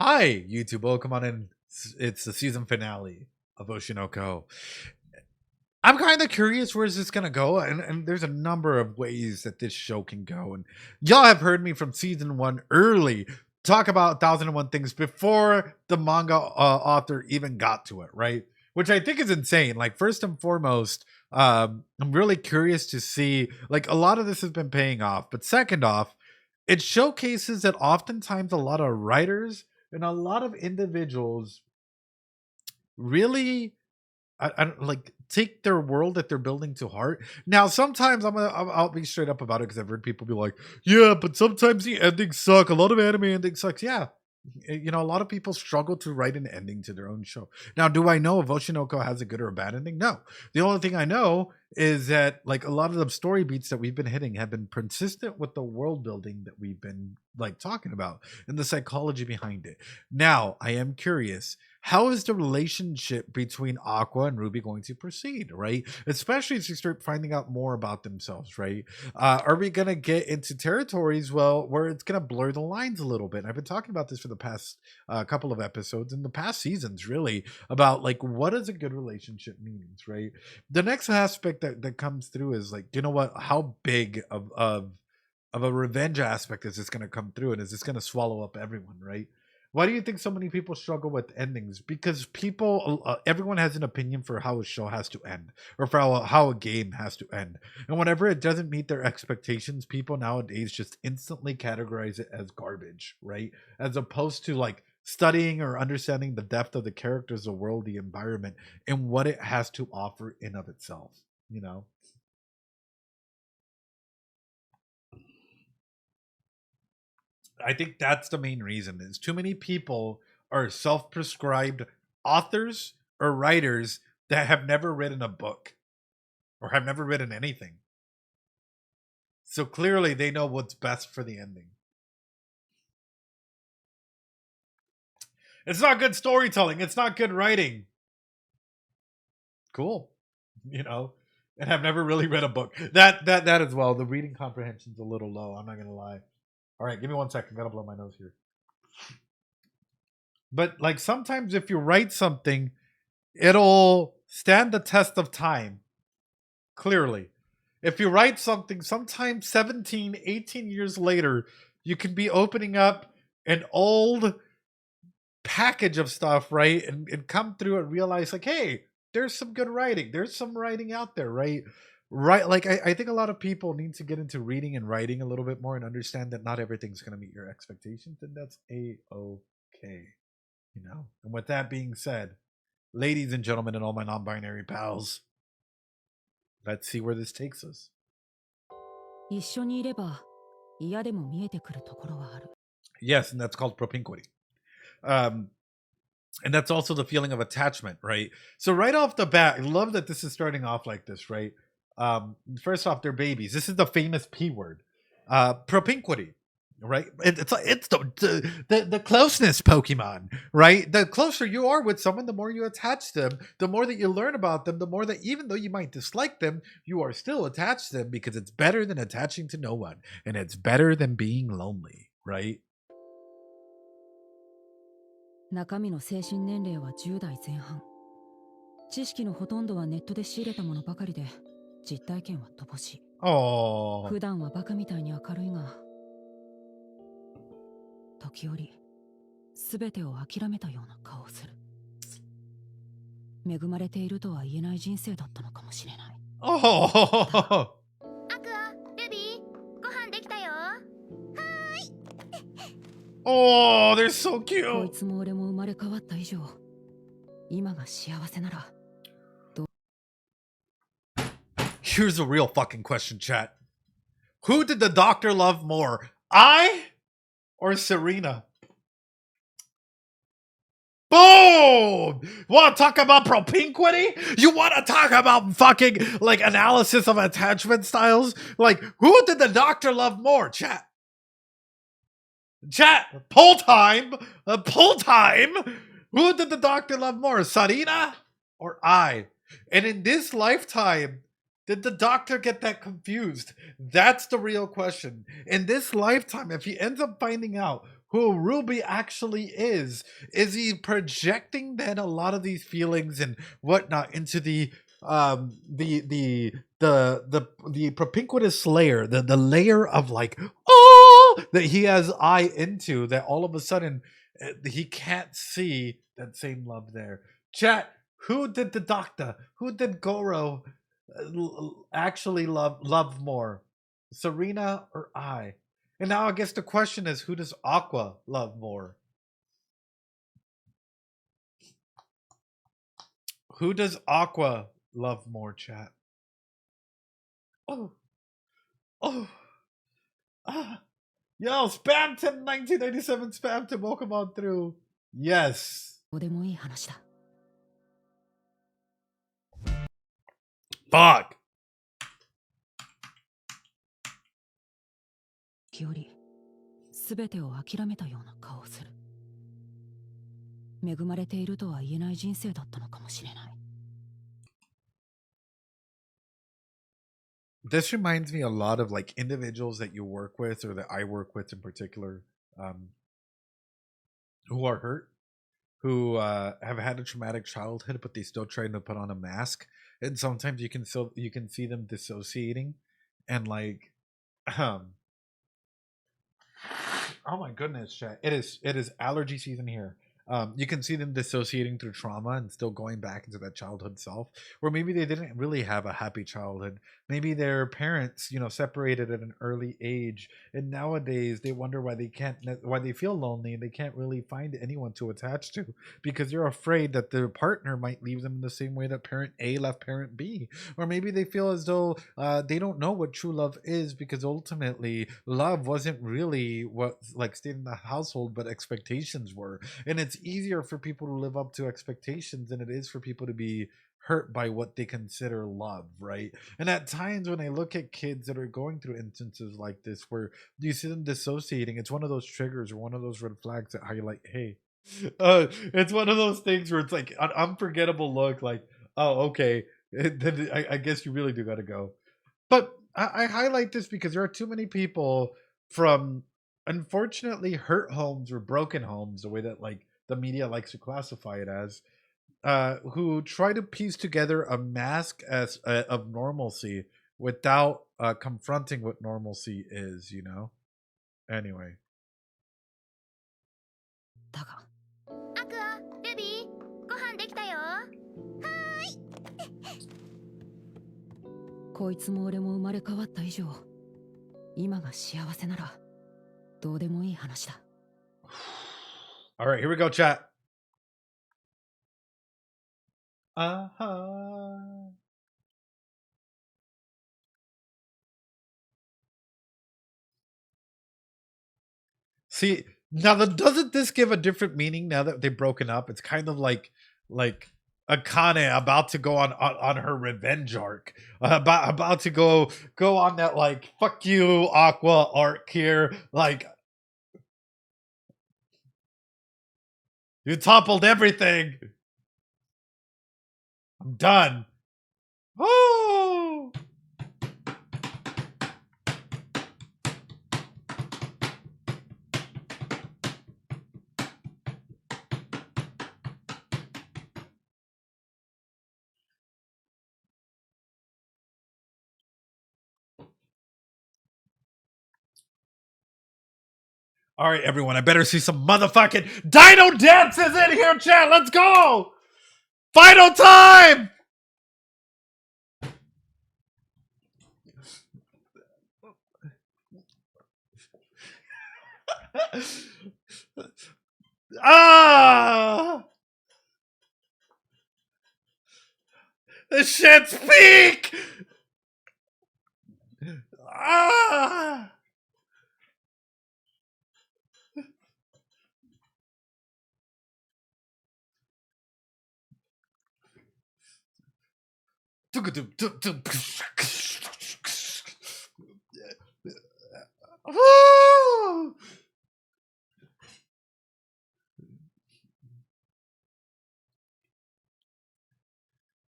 Hi, YouTube. Welcome on in. It's the season finale of Oshinoko. I'm kind of curious where is this gonna go, and there's a number of ways that this show can go. And y'all have heard me from season one early talk about 1001 things before the manga author even got to it, right? Which I think is insane. Like, first and foremost, I'm really curious to see, like, a lot of this has been paying off, but second off, it showcases that oftentimes a lot of writers and a lot of individuals really I don't like take their world that they're building to heart. Now, sometimes I'll be straight up about it because I've heard people be like, "Yeah, but sometimes the endings suck. A lot of anime endings sucks." Yeah, a lot of people struggle to write an ending to their own show. Now, do I know if Oshinoko has a good or a bad ending? No. The only thing I know is that like a lot of the story beats that we've been hitting have been consistent with the world building that we've been like talking about and the psychology behind it. Now, I am curious, how is the relationship between Aqua and Ruby going to proceed, right? Especially as you start finding out more about themselves, right? Are we going to get into territories, well, where it's going to blur the lines a little bit? And I've been talking about this for the past couple of episodes in the past seasons, really, about like what does a good relationship means, right? The next aspect that comes through is like, you know what? How big of a revenge aspect is this going to come through, and is this going to swallow up everyone, right? Why do you think so many people struggle with endings? Because everyone has an opinion for how a show has to end, or for how a game has to end. And whenever it doesn't meet their expectations, people nowadays just instantly categorize it as garbage, right? As opposed to like studying or understanding the depth of the characters, the world, the environment, and what it has to offer in of itself, you know? I think that's the main reason is too many people are self-prescribed authors or writers that have never written a book or have never written anything. So clearly they know what's best for the ending. It's not good storytelling, it's not good writing. Cool. You know, and have never really read a book. That as well. The reading comprehension's a little low, I'm not gonna lie. All right, give me 1 second. Gotta blow my nose here. But like sometimes if you write something, it'll stand the test of time. Clearly, if you write something, sometimes 17, 18 years later, you can be opening up an old package of stuff, right? And come through and realize, like, hey, there's some good writing. There's some writing out there, right? Right. Like, I think a lot of people need to get into reading and writing a little bit more and understand that not everything's going to meet your expectations. And that's a okay, you know? And with that being said, ladies and gentlemen, and all my non binary pals, let's see where this takes us. 一緒にいれば嫌でも見えてくるところはある。 Yes, and that's called propinquity. Um, and that's also the feeling of attachment, right? So right off the bat, I love that this is starting off like this, right? First off, they're babies. This is the famous P word, propinquity, right? It's the closeness Pokemon, right? The closer you are with someone, the more you attach them, the more that you learn about them, the more that even though you might dislike them, you are still attached to them because it's better than attaching to no one, and it's better than being lonely, right? 中身の精神年齢は10代前半。知識のほとんどはネットで仕入れたものばかりで、実体験は乏しい。Oh, 普段はバカみたいに明るいが、時折全てを諦めたような顔をする。恵まれているとは言えない人生だったのかもしれない。oh, アクア、ルビー、ご飯できたよ。 oh, they're so こい cute. つも俺も生まれ変わった以上、今が幸せなら。 Here's a real fucking question, chat. Who did the doctor love more? I or Serena? Boom! Want to talk about propinquity? You want to talk about fucking like analysis of attachment styles? Like, who did the doctor love more, chat? Chat, pull time! Pull time! Who did the doctor love more, Sarina or I? And in this lifetime, did the doctor get that confused? That's the real question. In this lifetime, if he ends up finding out who Ruby actually is. Is he projecting then a lot of these feelings and whatnot into the propinquitous layer, the layer of like, oh, that he has eye into, that all of a sudden he can't see that same love there. Chat, who did the doctor? Who did Goro actually love more? Serena or I? And now I guess the question is, who does Aqua love more? Who does Aqua love more, chat? Oh, oh, ah. Yo, Spam Tim 1997, Spam Tim, welcome on through. Yes. どうでもいい話だ。 Fuck. より全てを諦めたような顔をする。恵まれているとは言えない人生だったのかもしれない。 This reminds me a lot of like individuals that you work with, or that I work with in particular, who are hurt, who have had a traumatic childhood, but they still trying to put on a mask, and sometimes you can see them dissociating, and like, oh my goodness, chat! It is allergy season here. You can see them dissociating through trauma and still going back into that childhood self, or maybe they didn't really have a happy childhood. Maybe their parents, separated at an early age, and nowadays they wonder why they feel lonely and they can't really find anyone to attach to, because they're afraid that their partner might leave them in the same way that parent A left parent B. Or maybe they feel as though they don't know what true love is, because ultimately love wasn't really what like stayed in the household, but expectations were. And it's easier for people to live up to expectations than it is for people to be hurt by what they consider love, right? And at times when I look at kids that are going through instances like this, where you see them dissociating, it's one of those triggers or one of those red flags that highlight, hey, it's one of those things where it's like an unforgettable look, like, oh, okay, then I guess you really do gotta go. But I highlight this because there are too many people from, unfortunately, hurt homes or broken homes, the way that like the media likes to classify it as, who try to piece together a mask as of normalcy without confronting what normalcy is. Anyway. だが、アクア、ルビー、ご飯できたよ。こいつも俺も生まれ変わった以上、今が幸せならどうでもいい話だ。 All right, here we go, chat. Uh-huh. See, now doesn't this give a different meaning now that they've broken up? It's kind of like Akane about to go on her revenge arc, about to go on that like fuck you Aqua arc here. Like, you toppled everything. I'm done. Oh. All right, everyone, I better see some motherfucking Dino dances in here, chat. Let's go. Final time. Ah! The shit's peak! Ah!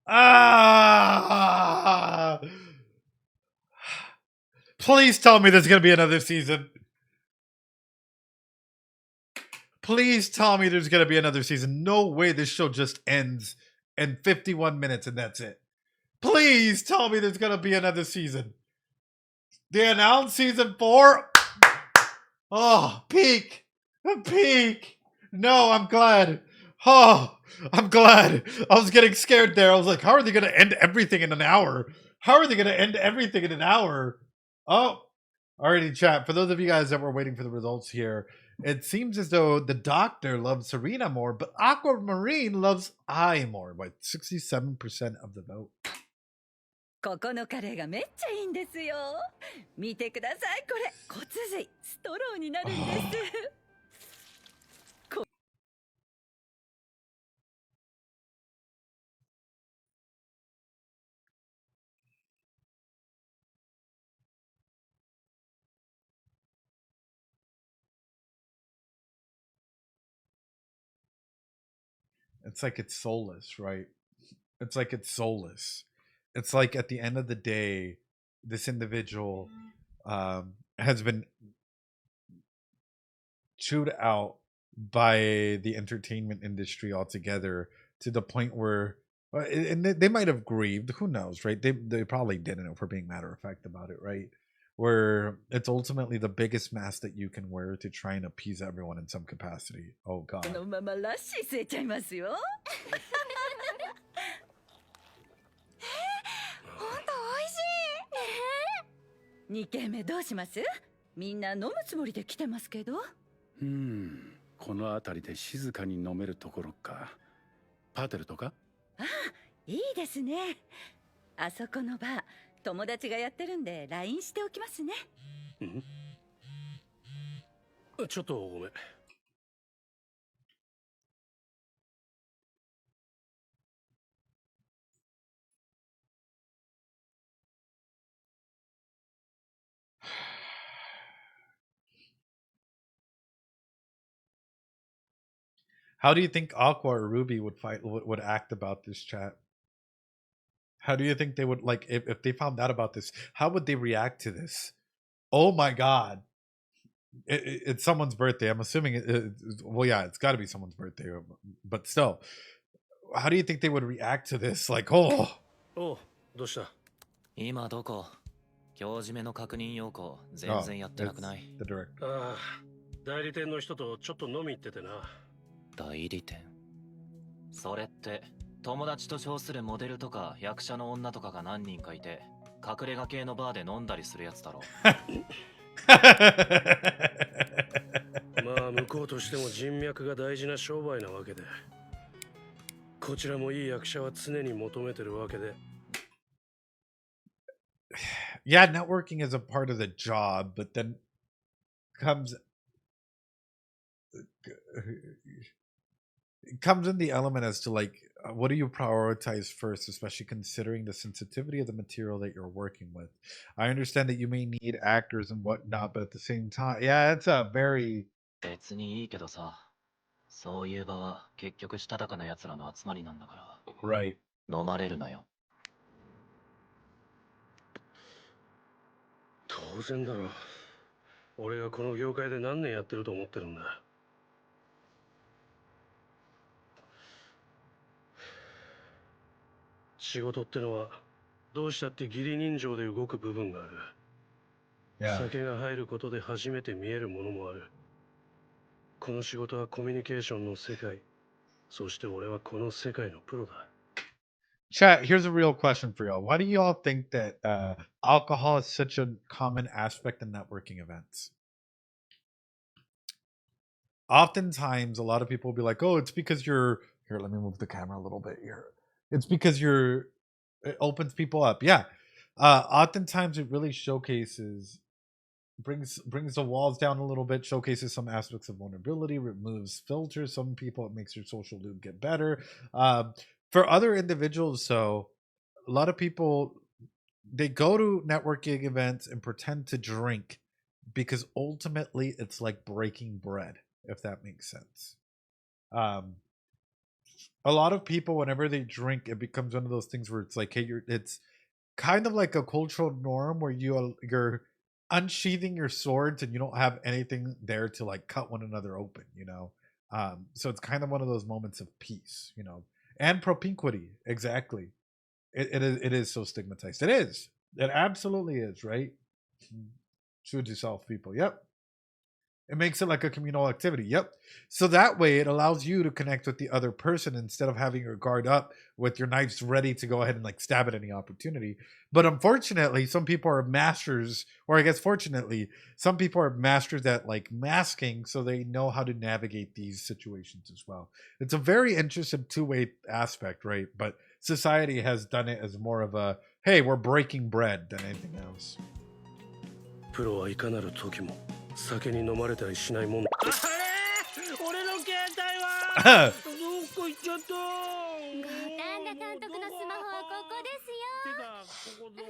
Ah! Please tell me there's gonna be another season. Please tell me there's gonna be another season. No way this show just ends in 51 minutes and that's it. Please tell me there's gonna be another season. They announced season 4. Oh, peak. Peak. No, I'm glad. Oh, I'm glad. I was getting scared there. I was like, how are they gonna end everything in an hour? How are they gonna end everything in an hour? Oh, alrighty, chat. For those of you guys that were waiting for the results here, it seems as though the Doctor loves Serena more, but Aquamarine loves I more by 67% of the vote. ここのカレーがめっちゃいいんですよ。見てください、これ骨髄ストローになるんです。It's like it's soulless, right? It's like it's soulless. It's like at the end of the day, this individual has been chewed out by the entertainment industry altogether to the point where, and they might have grieved. Who knows, right? They probably didn't, if we're being matter of fact about it, right? Where it's ultimately the biggest mask that you can wear to try and appease everyone in some capacity. Oh God. このままラッシー吸えちゃいますよ。ほんと美味しい。2軒目どうします？みんな飲むつもりで来てますけど。この辺りで静かに飲めるところか。パテルとか？ああ、いいですね。あそこのバー、友達がやってるんで LINE しておきますね。ちょっとごめん。How do you think Aqua or Ruby would act about this, chat? How do you think they would, like, if they found out about this? How would they react to this? Oh my God! It's someone's birthday. I'm assuming well, yeah, it's got to be someone's birthday, but still, how do you think they would react to this? Like, oh. おう、どうした？今どこ？今日締めの確認要項全然やってなくない？ The director. ああ、代理店の人とちょっと飲み行っててな。代理店。それって友達と称するモデルとか役者の女とかが何人かいて隠れ家系のバーで飲んだりするやつだろ。まあ向こうとしても人脈が大事な商売なわけで、こちらもいい役者は常に求めてるわけで。Yeah, networking is a part of the job, but then comes it comes in the element as to, like, what do you prioritize first, especially considering the sensitivity of the material that you're working with. I understand that you may need actors and whatnot, but at the same time, yeah, it's a very 別にいいけどさ、そういう場は結局したたかな奴らの集まりなんだから。right. 飲まれるなよ。当然だろ。俺がこの業界で何年やってると思ってるんだ。仕事ってのはどうしたって義理人情で動く部分がある。Yeah. 酒が入ることで初めて見えるものもある。この仕事はコミュニケーションの世界。そして俺はこの世界のプロだ。Chat, here's a real question for y'all. Why do y'all think that alcohol is such a common aspect in networking events? Oftentimes, a lot of people will be like, oh, it's because you're... Here, let me move the camera a little bit here. It's because it opens people up. Yeah. Oftentimes, it really showcases... brings the walls down a little bit, showcases some aspects of vulnerability, removes filters. Some people, it makes your social loop get better. For other individuals, so a lot of people, they go to networking events and pretend to drink because ultimately it's like breaking bread, if that makes sense. A lot of people, whenever they drink, it becomes one of those things where it's like, hey, it's kind of like a cultural norm where you're unsheathing your swords and you don't have anything there to, like, cut one another open, you know? So it's kind of one of those moments of peace, you know, and propinquity. Exactly. It is so stigmatized. It is. It absolutely is, right? True to self, people. Yep. It makes it like a communal activity. Yep. So that way it allows you to connect with the other person instead of having your guard up with your knives ready to go ahead and like stab at any opportunity. But unfortunately, some people are masters, or I guess fortunately, some people are masters at like masking, so they know how to navigate these situations as well. It's a very interesting two-way aspect, right? But society has done it as more of a, hey, we're breaking bread than anything else. プロはいかなる時も酒に飲まれたりしないもん。あれ俺の携帯はどこ行っちゃった五反田監督のスマホはここですよ。ここどう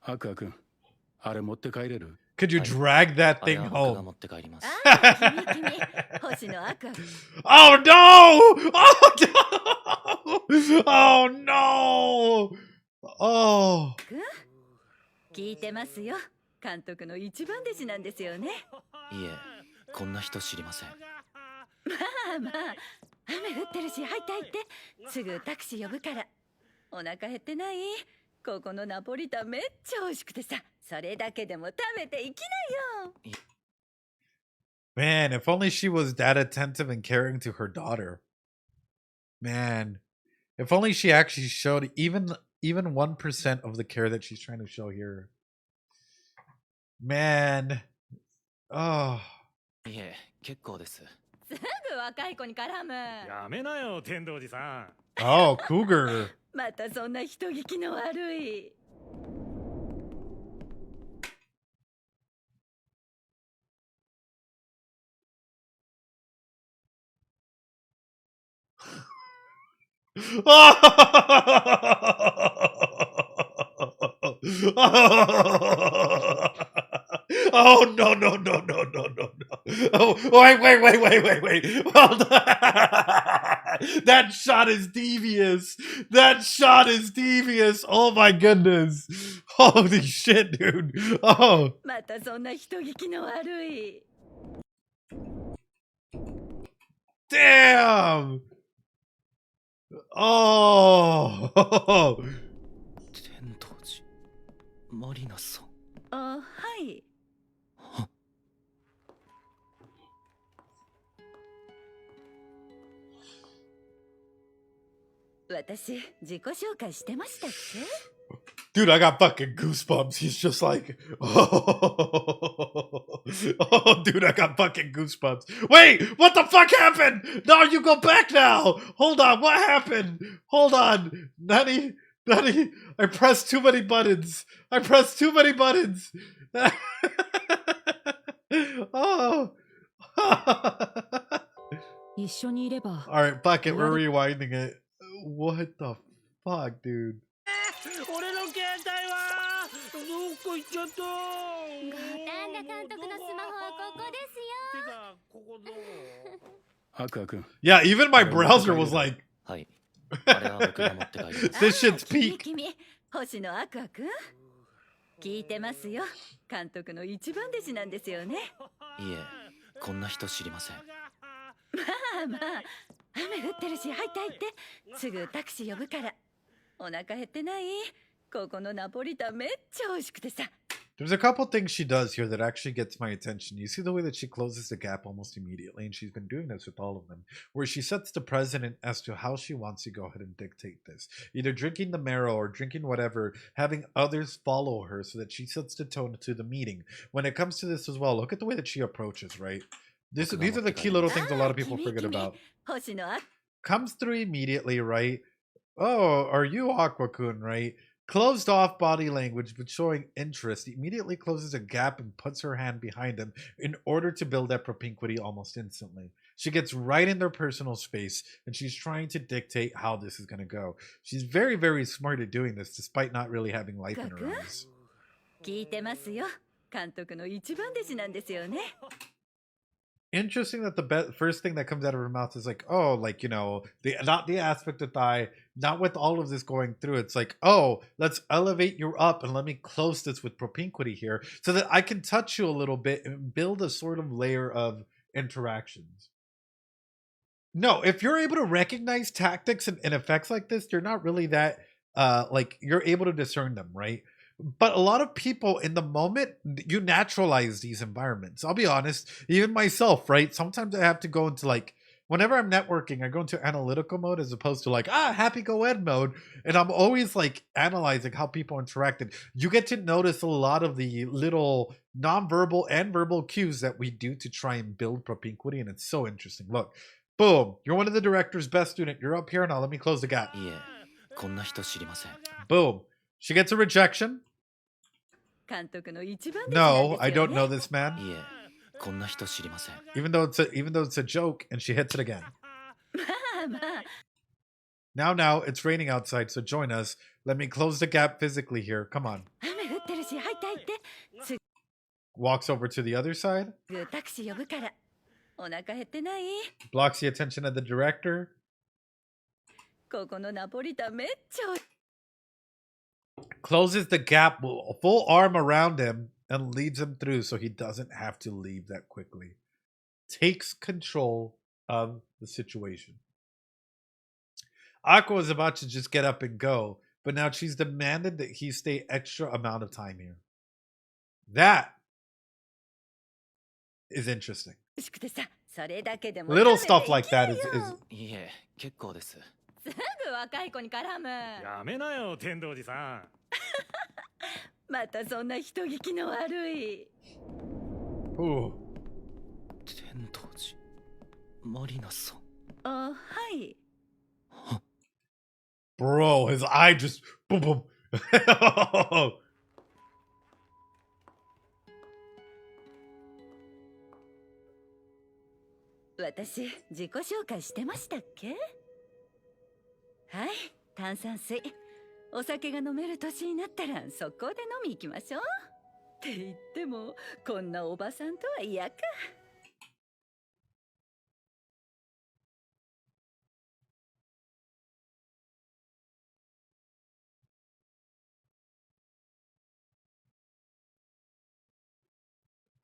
アクア君、あれ持って帰れる？ Could you drag that あれ thing は僕が home? 持って帰ります。君星のアクア Oh no! Oh no! Oh no! Oh. 聞いてますよ。監督の一番弟子なんですよね。いえ、こんな人知りません。まあまあ、雨降ってるし入って入って。すぐタクシー呼ぶから。お腹減ってない？ここのナポリタンめっちゃ美味しくてさ、それだけでも食べていきなよ。Man, if only she was that attentive and caring to her daughter. Man, if only she actually showed even 1% of the care that she's trying to show here. Man. Oh. いえ、結構です。すぐ若い子に絡む。やめなよ、天童寺さん。Oh, cougar. またそんな人聞きの悪い。Oh no no no no no no no! Oh wait! Hold on. That shot is devious. That shot is devious. Oh my goodness! Holy shit, dude! Oh. またそんな人聞きの悪い。Damn! Oh! 天童寺、マリナさん。あ、はい。私、自己紹介してましたっけ？ Dude, I got fucking goosebumps. He's just like, oh, dude, I got fucking goosebumps. Wait, what the fuck happened? No, you go back now. Hold on, what happened? Hold on, Nani, I pressed too many buttons. Oh. 一緒にいれば。 All right, fuck it, we're rewinding it. What the fuck, dude? 俺の携帯はどこ行っちゃった五反田監督のスマホはここですよ。ここどうアクア君。 Yeah, even my browser was like, はい。あれは僕が持って帰ります。 this shit's 君 peak. 君、星野アクア君。聞いてますよ。監督の一番弟子なんですよね。いえ、こんな人知りません。まあまあ、雨降ってるし入って入って。すぐタクシー呼ぶから。お腹減ってない？ここのナポリタンめっちゃ美味しくてさ。 There's a couple things she does here that actually gets my attention. You see the way that she closes the gap almost immediately, and she's been doing this with all of them, where she sets the president as to how she wants to go ahead and dictate this. Either drinking the marrow or drinking whatever, having others follow her so that she sets the tone to the meeting. When it comes to this as well, look at the way that she approaches, right? These are the key little things a lot of people forget about. 星野ア Comes through immediately, right? Oh, are you Aqua-kun, right? Closed off body language, but showing interest, immediately closes a gap and puts her hand behind him in order to build that propinquity almost instantly. She gets right in their personal space, and she's trying to dictate how this is going to go. She's very, very smart at doing this, despite not really having life in her eyes. 聞いてますよ。監督の一番弟子なんですよね。 Interesting that the first thing that comes out of her mouth is like, oh, like, you know, not the aspect of thigh, not with all of this going through. It's like, oh, let's elevate you up and let me close this with propinquity here so that I can touch you a little bit and build a sort of layer of interactions. No, if you're able to recognize tactics and effects like this, you're not really that like you're able to discern them, right? But a lot of people in the moment, you naturalize these environments. I'll be honest, even myself, right? Sometimes I have to go into like whenever I'm networking, I go into analytical mode as opposed to like happy go ed mode, and I'm always like analyzing how people interacted. You get to notice a lot of the little nonverbal and verbal cues that we do to try and build propinquity, and it's so interesting. Look, boom, you're one of the director's best student. You're up here now. Let me close the gap. いえ、こんな人知りません。 Boom. She gets a rejection. 監督の一番弟子なん No, です I よ don't ね know this man. いえ、こんな人知りません。 Even though it's a joke, and she hits it again. まあまあ Now, it's raining outside, so join us. Let me close the gap physically here. Come on. 雨降ってるし入って入ってす Walks over to the other side. ぐタクシー呼ぶからお腹減ってない Blocks the attention of the director. ここのナポリタンめっちゃおい Closes the gap, full arm around him, and leads him through so he doesn't have to leave that quickly. Takes control of the situation. Aqua is about to just get up and go, but now she's demanded that he stay extra amount of time here. That is interesting. しくてさそれだけでも Little 食べて stuff like いけ that る is よ いえ、結構です。すぐ若い子に絡むやめなよ天童寺さん。またそんな人聞きの悪い Ooh. 天童寺。マリナさん。あはい Bro, his eye just boom boom. 私自己紹介してましたっけはい炭酸水お酒が飲める年になったらそこで飲み行きましょうって言ってもこんなおばさんとは嫌か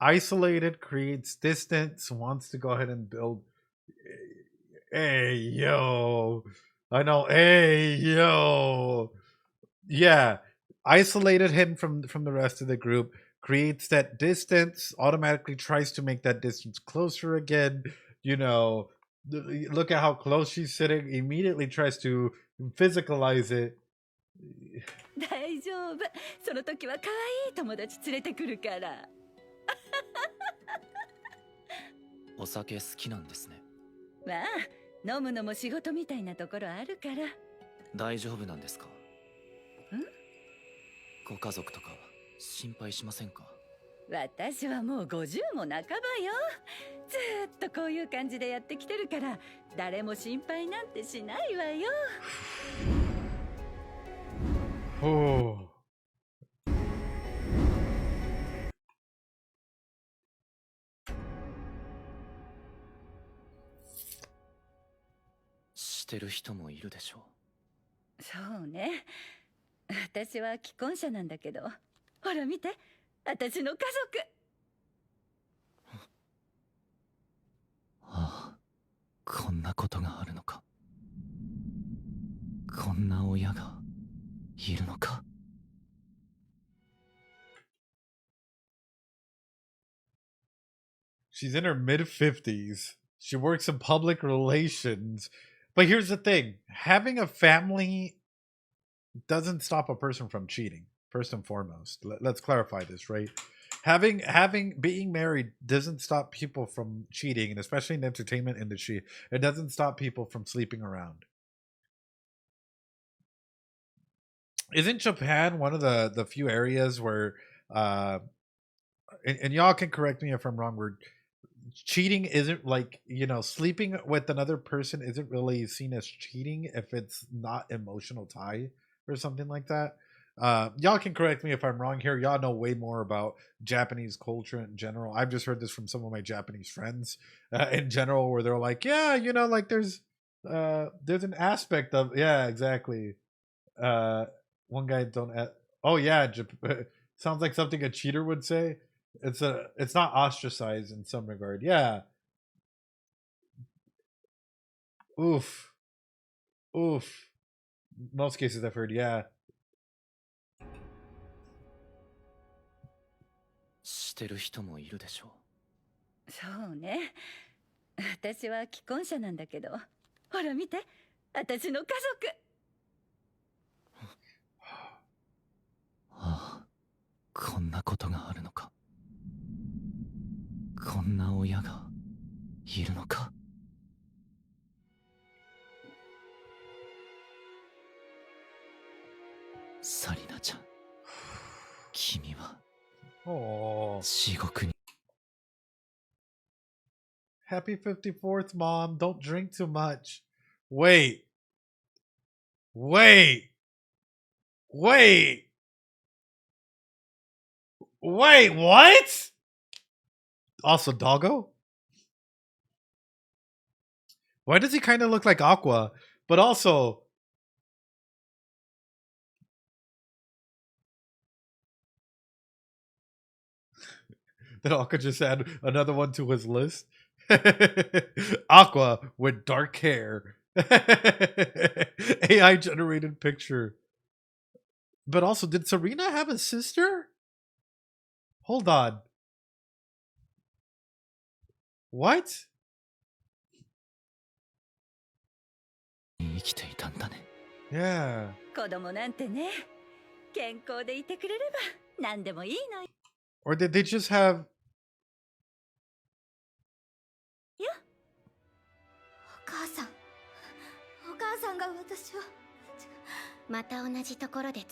Isolated, creates distance, wants to go ahead and build. Hey, yo. I know. Hey, yo. Yeah. Isolated him from the rest of the group, creates that distance, automatically tries to make that distance closer again. You know, look at how close she's sitting, immediately tries to physicalize it. 大丈夫その時は可愛い友達連れてくるからお酒好きなんですね。まあ飲むのも仕事みたいなところあるから大丈夫なんですか？ご家族とか心配しませんか？私はもう50も半ばよずーっとこういう感じでやってきてるから誰も心配なんてしないわよ Oh. "してる人もいるでしょそうね私は既婚者なんだけどほら見て私の家族う。ああ、こんなことがあるのか。こんな親がいるのか。She's in her mid 50s. She works in public relations. But here's the thing, having a family doesn't stop a person from cheating, first and foremost. Let's clarify this, right? Being married doesn't stop people from cheating, and especially in the entertainment industry, it doesn't stop people from sleeping around. Isn't Japan one of the few areas where and y'all can correct me if I'm wrong, where cheating isn't like, you know, sleeping with another person isn't really seen as cheating if it's not emotional tie or something like that. Y'all can correct me if I'm wrong here. Y'all know way more about Japanese culture in general. I've just heard this from some of my Japanese friends in general, where they're like, yeah, you know, like there's an aspect of, yeah, exactly. One guy oh yeah, sounds like something a cheater would say. It's not ostracized in some regard. Yeah. Oof. Oof. Most cases I've heard, yeah. してる人もいるでしょそうね。私は既婚者なんだけど、ほら見て、私の家族。う。ああ、こんなことがあるのか。こんな親がいるのか。サリナちゃん、君は Oh. 地獄に。 Happy 54th, Mom. Don't drink too much. Wait. Wait. Wait. Wait, what? Also, Doggo? Why does he kind of look like Aqua? But also, that Aqua just add another one to his list. Aqua with dark hair. AI generated picture. But also, did Serena have a sister? Hold on. What? 生きていたんだね。 Yeah. 子供なんてね、健康でいてくれれば何でもいいのよ。 Or did they just have お母さん。お母さんが私を。また同じところで。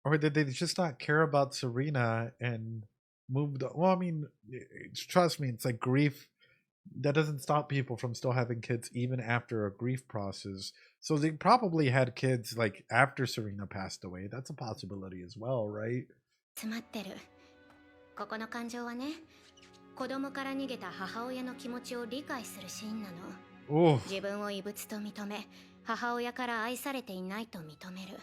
or did they just not care about Serena and moved on? Well, I mean, trust me, it's like grief that doesn't stop people from still having kids even after a grief process. So they probably had kids like after Serena passed away. That's a possibility as well, right? 詰まってる。ここの感情はね、子供から逃げた母親の気持ちを理解するシーンなの。 Oh, 自分を異物と認め、母親から愛されていないと認める。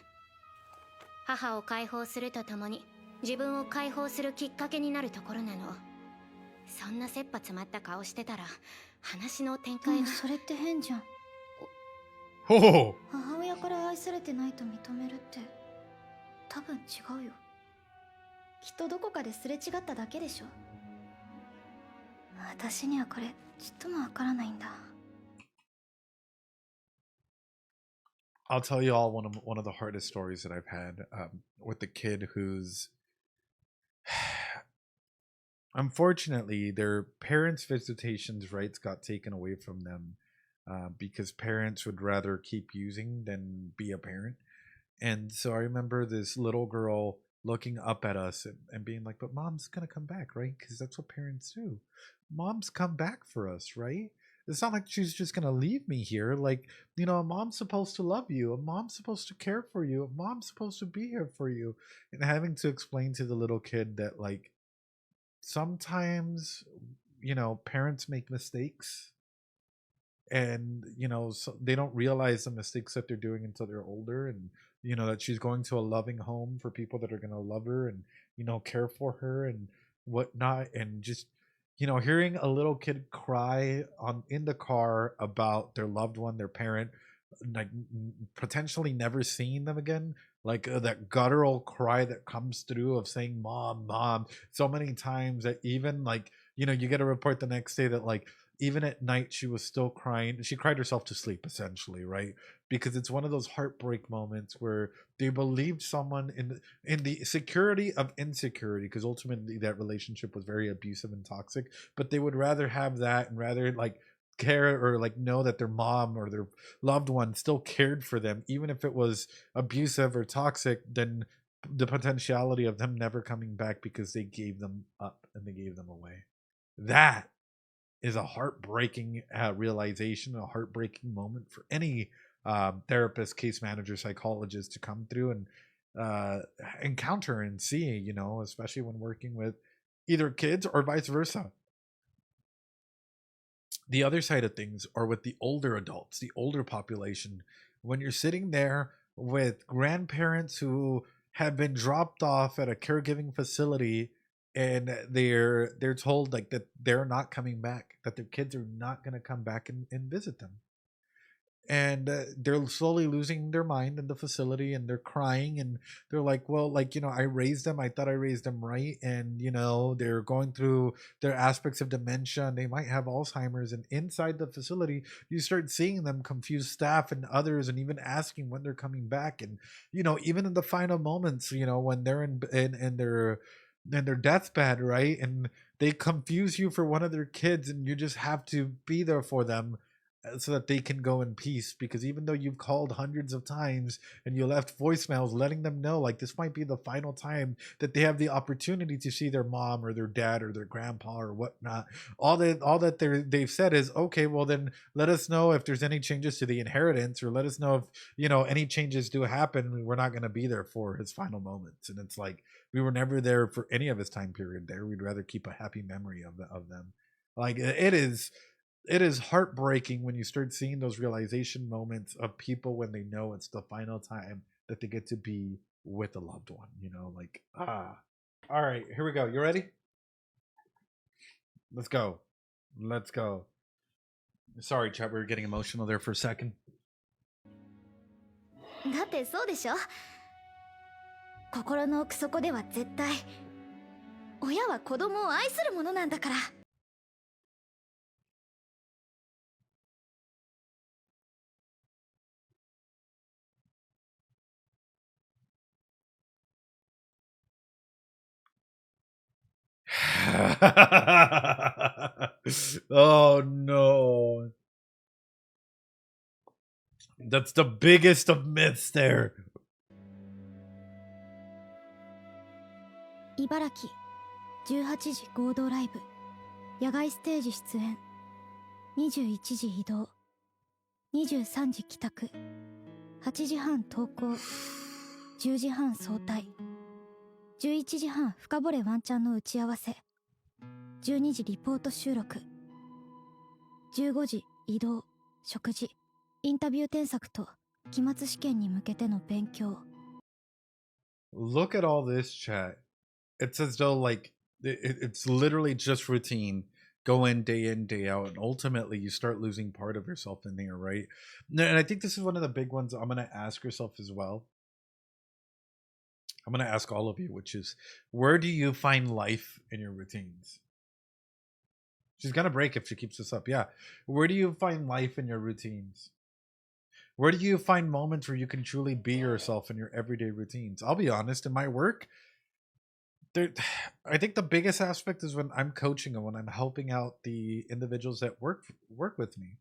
母を解放するとともに、自分を解放するきっかけになるところなの。そんな切羽詰まった顔してたら、話の展開が。それって変じゃん。 oh, 母親から愛されてないと認めるって多分違うよ。きっとどこかですれ違っただけでしょ。私にはこれちっともわからないんだ。 I'll tell you all one of the hardest stories that I've had with the kid who's unfortunately their parents' visitations rights got taken away from them because parents would rather keep using than be a parent. And so I remember this little girl looking up at us and being like, but mom's gonna come back, right? Because that's what parents do. Mom's come back for us, right? It's not like she's just gonna leave me here. Like, you know, a mom's supposed to love you. A mom's supposed to care for you. A mom's supposed to be here for you. And having to explain to the little kid that, like, sometimes, you know, parents make mistakes. And, you know, so they don't realize the mistakes that they're doing until they're older. And, you know, that she's going to a loving home for people that are going to love her and, you know, care for her and whatnot. And just, you know, hearing a little kid cry in the car about their loved one, their parent, like potentially never seeing them again, like that guttural cry that comes through of saying mom, mom, so many times that even, like, you know, you get a report the next day that, like, even at night she was still crying. She cried herself to sleep, essentially, right? Because it's one of those heartbreak moments where they believed someone in the security of insecurity, because ultimately that relationship was very abusive and toxic, but they would rather have that and rather, like, care or, like, know that their mom or their loved one still cared for them, even if it was abusive or toxic, than the potentiality of them never coming back because they gave them up and they gave them away. That is a heartbreaking realization, a heartbreaking moment for any therapist, case manager, psychologist to come through and encounter and see, you know, especially when working with either kids or vice versa. The other side of things are with the older adults, the older population. When you're sitting there with grandparents who have been dropped off at a caregiving facility and they're told like that they're not coming back, that their kids are not going to come back and visit them, and they're slowly losing their mind in the facility, and they're crying, and they're like, well, like, I raised them, I thought I raised them right, and they're going through their aspects of dementia, and they might have Alzheimer's. And inside the facility you start seeing them confuse staff and others, and even asking when they're coming back. And even in the final moments, when they're in their deathbed, right, and they confuse you for one of their kids, and you just have to be there for them, so that they can go in peace. Because even though you've called hundreds of times and you left voicemails letting them know like this might be the final time that they have the opportunity to see their mom or their dad or their grandpa or whatnot, all that they've said is, okay, well then let us know if there's any changes to the inheritance, or let us know if any changes do happen. We're not going to be there for his final moments. And it's like, we were never there for any of his time period there. We'd rather keep a happy memory of them. Like, it is heartbreaking when you start seeing those realization moments of people when they know it's the final time that they get to be with a loved one. Like, all right, here we go. You ready? Let's go. Sorry, chat, we were getting emotional there for a second. だってそうでしょ。心の奥底では絶対親は子供を愛するものなんだから。Oh no. That's the biggest of myths there. 茨城18時合同ライブ、野外ステージ出演、21時移動、23時帰宅、8時半投稿、10時半早退、11時半深掘れワンチャンの打ち合わせ、12時リポート収録、15時移動、食事、インタビュー添削と期末試験に向けての勉強。 Look at all this, chat. It's as though like it's literally just routine. Go in, day out, and ultimately you start losing part of yourself in there, right? And I think this is one of the big ones I'm going to ask yourself as well. I'm going to ask all of you, which is, where do you find life in your routines? She's going to break if she keeps this up. Yeah. Where do you find life in your routines? Where do you find moments where you can truly be yourself in your everyday routines? I'll be honest, in my work, I think the biggest aspect is when I'm coaching and when I'm helping out the individuals that work with me,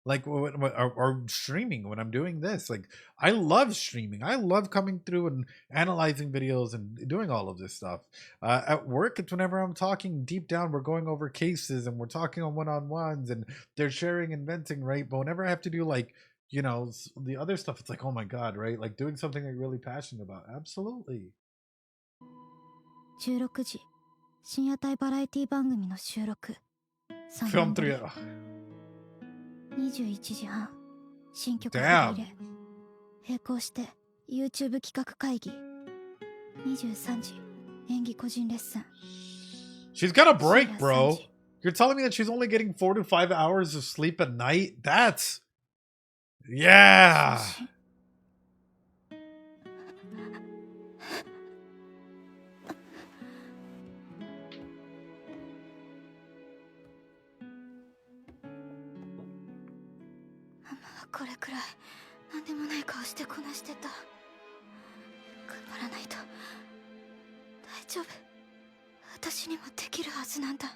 like or streaming, when I'm doing this. Like, I love streaming. I love coming through and analyzing videos and doing all of this stuff. At work, it's whenever I'm talking deep down, we're going over cases and we're talking on one-on-ones and they're sharing and venting, right? But whenever I have to do like, the other stuff, it's like, oh my God, right? Like doing something I'm really passionate about. Absolutely. 16時深夜帯バラエティ番組の収録、 Film 3. 21時半新曲入れ、並行して YouTube 企画会議、23時演技個人レッスン。 She's got a break, bro. You're telling me that she's only getting 4 to 5 hours of sleep a night? That's... Yeah. これくらい何でもない顔してこなしてた。頑張らないと。大丈夫。私にもできるはずなんだ。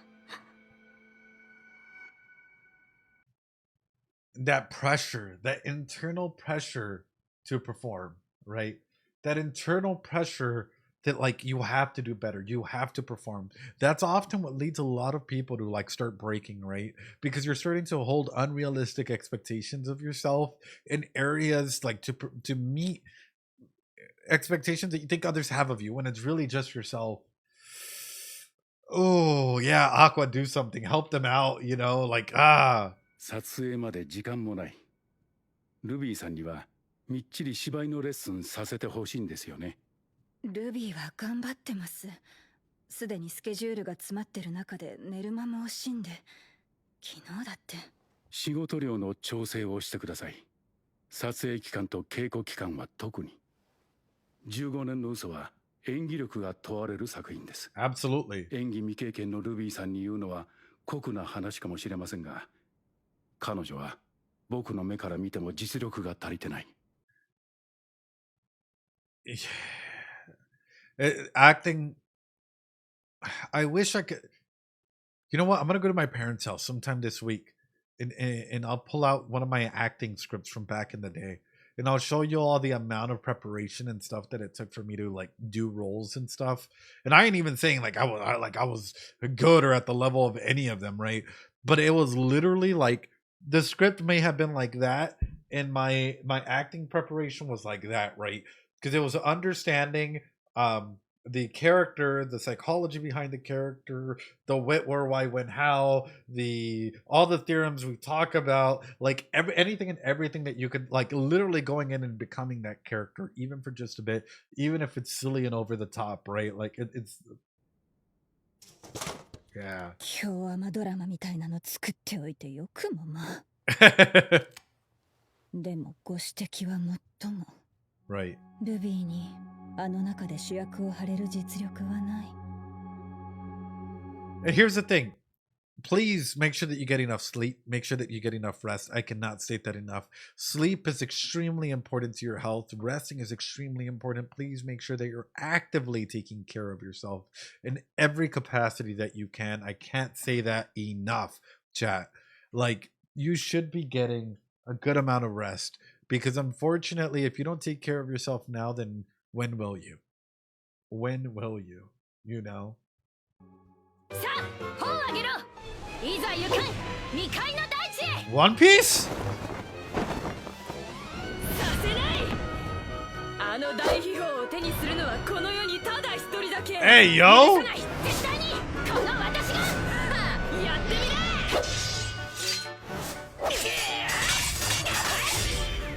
That pressure, that internal pressure to perform, right? That internal pressure that like you have to do better, you have to perform. That's often what leads a lot of people to like start breaking, right? Because you're starting to hold unrealistic expectations of yourself in areas like to meet expectations that you think others have of you when it's really just yourself. Oh yeah, Aqua, do something, help them out, like 撮影まで時間もない。ルビーさんにはみっちり芝居のレッスンさせてほしいんですよね。ルビーは頑張ってます。すでにスケジュールが詰まってる中で寝る間も惜しんで、昨日だって。仕事量の調整をしてください。撮影期間と稽古期間は特に。15年の嘘は演技力が問われる作品です。Absolutely. 演技未経験のルビーさんに言うのは酷な話かもしれませんが、彼女は僕の目から見ても実力が足りてない。Acting, I wish I could. You know what? I'm gonna go to my parents' house sometime this week, and I'll pull out one of my acting scripts from back in the day, and I'll show you all the amount of preparation and stuff that it took for me to like do roles and stuff. And I ain't even saying like I was good or at the level of any of them, right? But it was literally like the script may have been like that, and my acting preparation was like that, right? Because it was understanding the character, the psychology behind the character, the what, where, why, when, how, the all the theorems we talk about, like anything and everything that you could like literally going in and becoming that character, even for just a bit, even if it's silly and over the top, right? Like it's yeah. 今日アマドラマみたいなの作っておいてよくもまあ。でもご指摘はもっとも。Right. ルビーにあの中で主役を張れる実力はない。And here's the thing. Please make sure that you get enough sleep. Make sure that you get enough rest. I cannot state that enough. Sleep is extremely important to your health. Resting is extremely important. Please make sure that you're actively taking care of yourself in every capacity that you can. I can't say that enough, chat. Like, you should be getting a good amount of rest because unfortunately, if you don't take care of yourself now, then when will you? When will you? You know? さあ、本をあげろ。いざ行く。未開の大地へ。 One Piece? させない。あの大秘宝を手にするのはこの世にただ一人だけ。Hey, yo! 許さない。絶対にこの私が。やってみれ。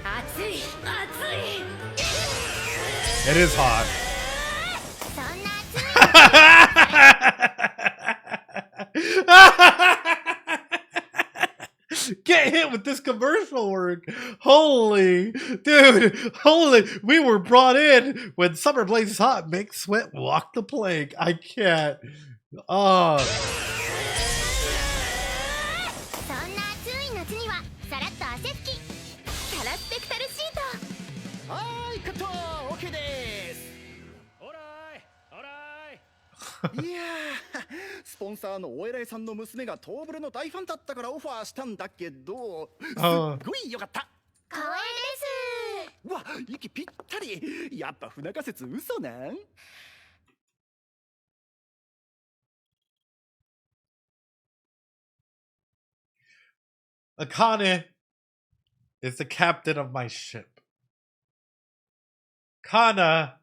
熱い。熱い。 It is hot. そんな熱い。 Get hit with this commercial work. Holy dude, holy, we were brought in when summer blazes hot, make sweat walk the plank. I can't. Oh. そんな暑い夏にはさらっと汗拭きサラスペクタルシート。はーい、カット OK ですオーライオーライいやースポンサーのお偉いさんの娘がトーブルの大ファンだったからオファーしたんだけどすっごいよかった。光栄です。うわ、息ぴったり。やっぱ不仲説嘘なん。 Akane is the captain of my ship. Kana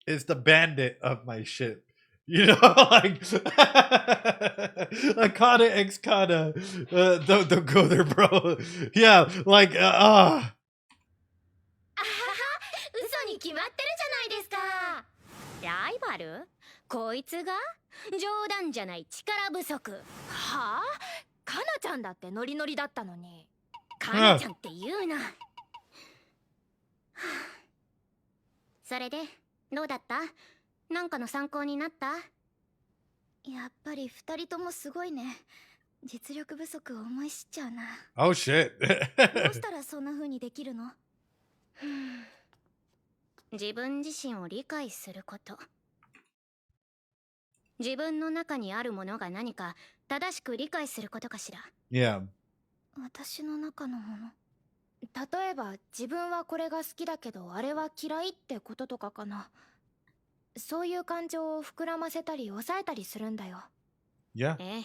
is the bandit of my ship. You know, like Akane X Kana. Don't go there, bro. Yeah, like あはは、嘘に決まってるじゃないですか。ライバル？こいつが？冗談じゃない力不足。はあ？カナちゃんだってノリノリだったのに。カナちゃんって言うな。それでどうだった？なんかの参考になった？やっぱり二人ともすごいね。実力不足を思い知っちゃうな。oh shit. どうしたらそんな風にできるの？自分自身を理解すること。自分の中にあるものが何か正しく理解することかしら。Yeah. 私の中のもの。例えば自分はこれが好きだけどあれは嫌いってこととかかな。そういう感情を膨らませたり抑えたりするんだよ。Yeah. ええ、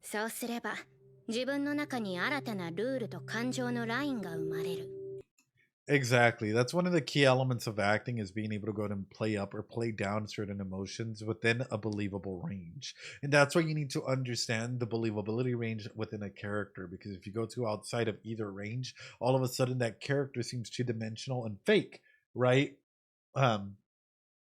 そうすれば自分の中に新たなルールと感情のラインが生まれる。Exactly. That's one of the key elements of acting is being able to go ahead and play up or play down certain emotions within a believable range. And that's why you need to understand the believability range within a character, because if you go to outside of either range, all of a sudden that character seems two-dimensional and fake, right?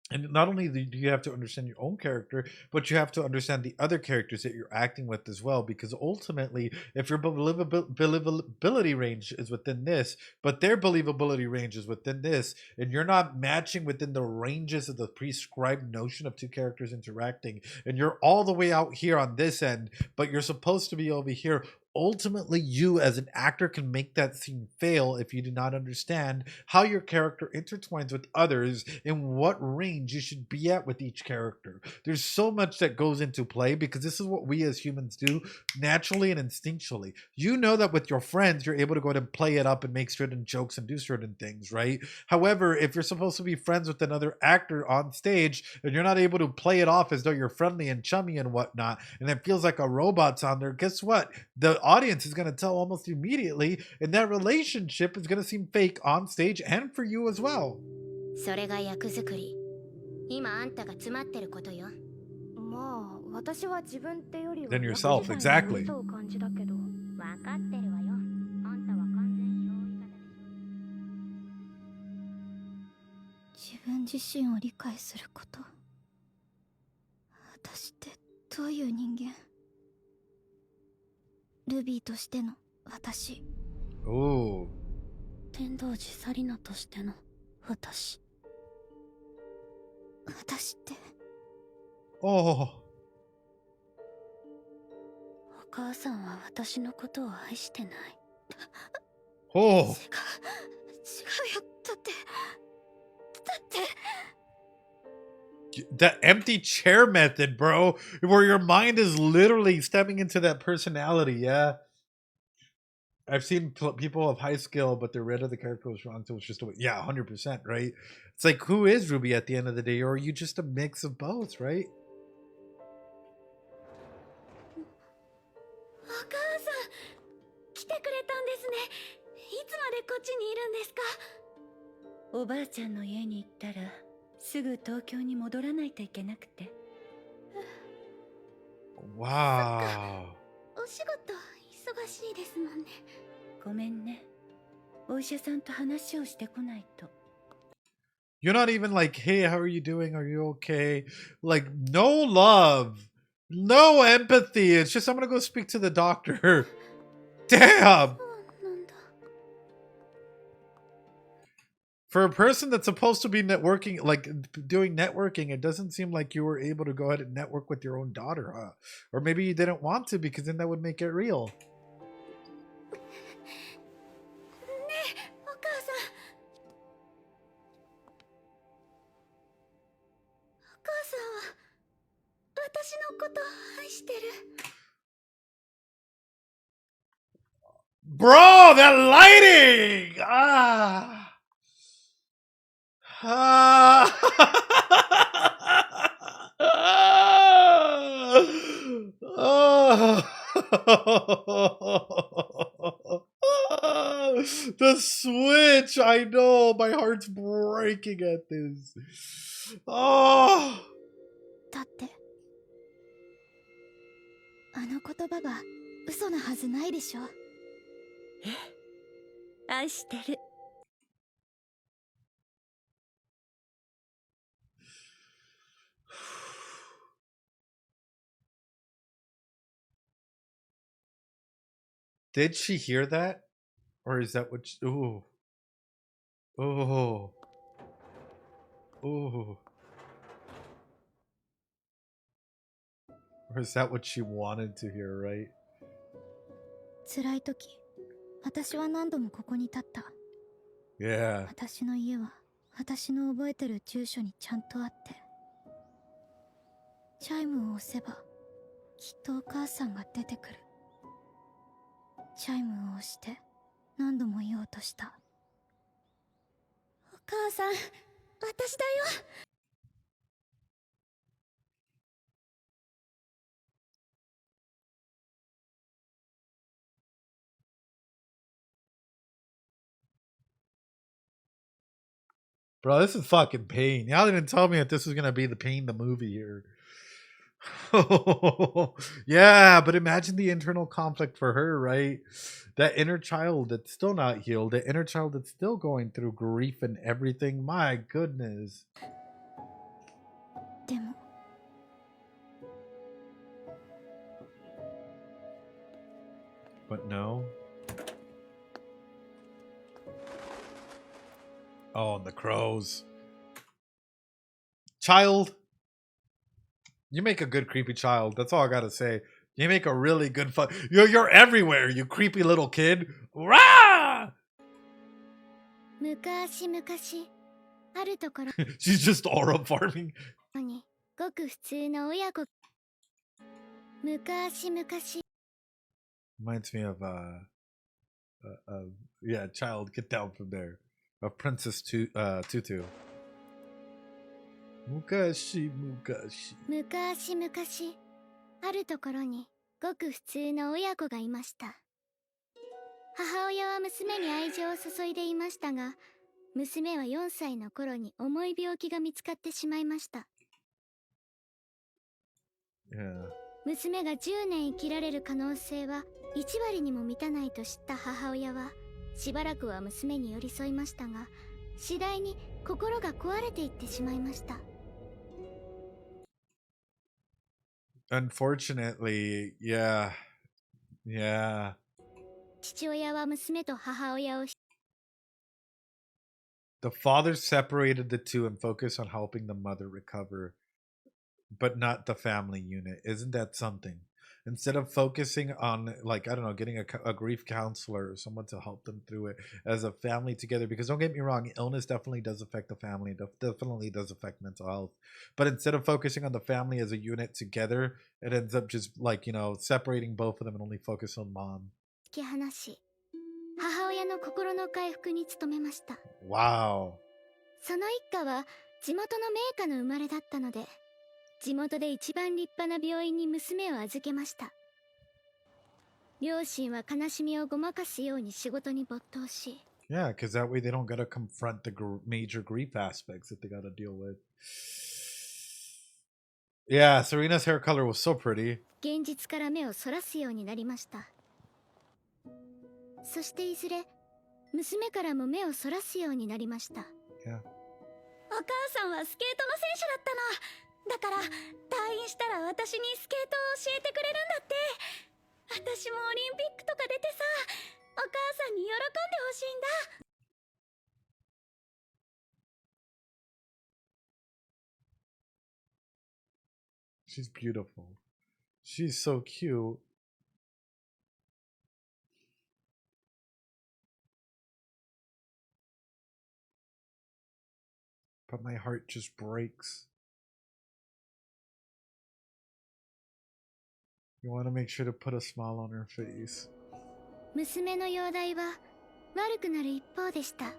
And not only do you have to understand your own character, but you have to understand the other characters that you're acting with as well. Because ultimately, if your believability range is within this, but their believability range is within this, and you're not matching within the ranges of the prescribed notion of two characters interacting, and you're all the way out here on this end, but you're supposed to be over here, ultimately you as an actor can make that scene fail if you do not understand how your character intertwines with others and what range you should be at with each character. There's so much that goes into play because this is what we as humans do naturally and instinctually. You know that with your friends you're able to go ahead and play it up and make certain jokes and do certain things, right? However, if you're supposed to be friends with another actor on stage and you're not able to play it off as though you're friendly and chummy and whatnot, and it feels like a robot's on there, guess what? The audience is going to tell almost immediately, and that relationship is going to seem fake on stage and for you as well. それが役作り。今あんたが詰まってることよ。まあ私は自分ってよりは Than yourself, exactly. そう感じだけど。分かってるわよ。あんたは完全憑依型でしょ。自分自身を理解すること。私ってどういう人間？ルビーとしての私。おー。天童寺サリナとしての私。私って。おお。お母さんは私のことを愛してない。おお。違うよ。だって。That empty chair method, bro, where your mind is literally stepping into that personality. Yeah, I've seen people of high skill, but they're rid of the character was wrong, so it's just a way. Yeah, 100%, right? It's like, who is Ruby at the end of the day, or are you just a mix of both, right? お母さん、来てくれたんですね。いつまでこっちにいるんですか？おばあちゃんの家に行ったらすぐ東京に戻らないといけなくて。Wow. お仕事忙しいですもんね。ごめんね。お医者さんと話をしてこないと。You're not even like, hey, how are you doing? Are you okay? Like, no love, no empathy. It's just, I'm gonna go speak to the doctor. Damn. For a person that's supposed to be networking, like doing networking, it doesn't seem like you were able to go ahead and network with your own daughter, huh? Or maybe you didn't want to because then that would make it real. ねえ、お母さん。お母さんは私のこと愛してる。Bro, that lighting! Ah! Ah! The switch! I know, my heart's breaking at this. Oh! だって、あの言葉が嘘なはずないでしょ。愛してる。Did she hear that? Or is that what she... Ooh. Oh. Ooh. Or is that what she wanted to hear, right? 辛い時、私は何度もここに立った。Yeah. 私の家は、私の覚えてる住所にちゃんとあって。チャイムを押せば、きっとお母さんが出てくる。チャイムを押して、何度も言おうとした。お母さん、私だよ。Bro, this is fucking pain. Y'all didn't tell me that this was gonna be the pain the movie here. Yeah, but imagine the internal conflict for her, right? That inner child that's still not healed, the inner child that's still going through grief and everything. My goodness. でも But no. Oh, and the crows. Child. You make a good creepy child. That's all I gotta say. You make a really good fun. You're everywhere, you creepy little kid. Rah! 昔々あるところ She's just aura farming. にごく普通の親子昔々 Reminds me of yeah, child, get down from there. Of Princess Tutu. Mukashi. 昔々あるところにごく普通の親子がいました。母親は娘に愛情を注いでいましたが、娘は4歳の頃に重い病気が見つかってしまいました。Yeah. 娘が10年生きられる可能性は1割にも満たないと知った母親は、しばらくは娘に寄り添いましたが、次第に心が壊れていってしまいました。Unfortunately, yeah. Yeah. 父親は娘と母親を The father separated the two and focused on helping the mother recover, but not the family unit. Isn't that something? Instead of focusing on, like, I don't know, getting a grief counselor or someone to help them through it as a family together, because don't get me wrong, illness definitely does affect the family, definitely does affect mental health. But instead of focusing on the family as a unit together, it ends up just, like, you know, separating both of them and only focus on mom. 引き離し、母親の心の回復に努めました。 Wow. その一家は地元の名家の生まれだったので、地元で一番立派な病院に娘を預けました。両親は悲しみをごまかすように仕事に没頭し、 Yeah, because that way they don't gotta confront the major grief aspects that they gotta deal with. Yeah, Serena's hair color was so pretty. 現実から目をそらすようになりました。そしていずれ娘からも目をそらすようになりました。 Yeah. お母さんはスケートの選手だったの。だから退院したら私にスケートを教えてくれるんだって。私もオリンピックとか出てさ、お母さんに喜んでほしいんだ。 She's beautiful. She's so cute. But my heart just breaks. You want to make sure to put a smile on her face. 娘の容体は悪くなる一方でした。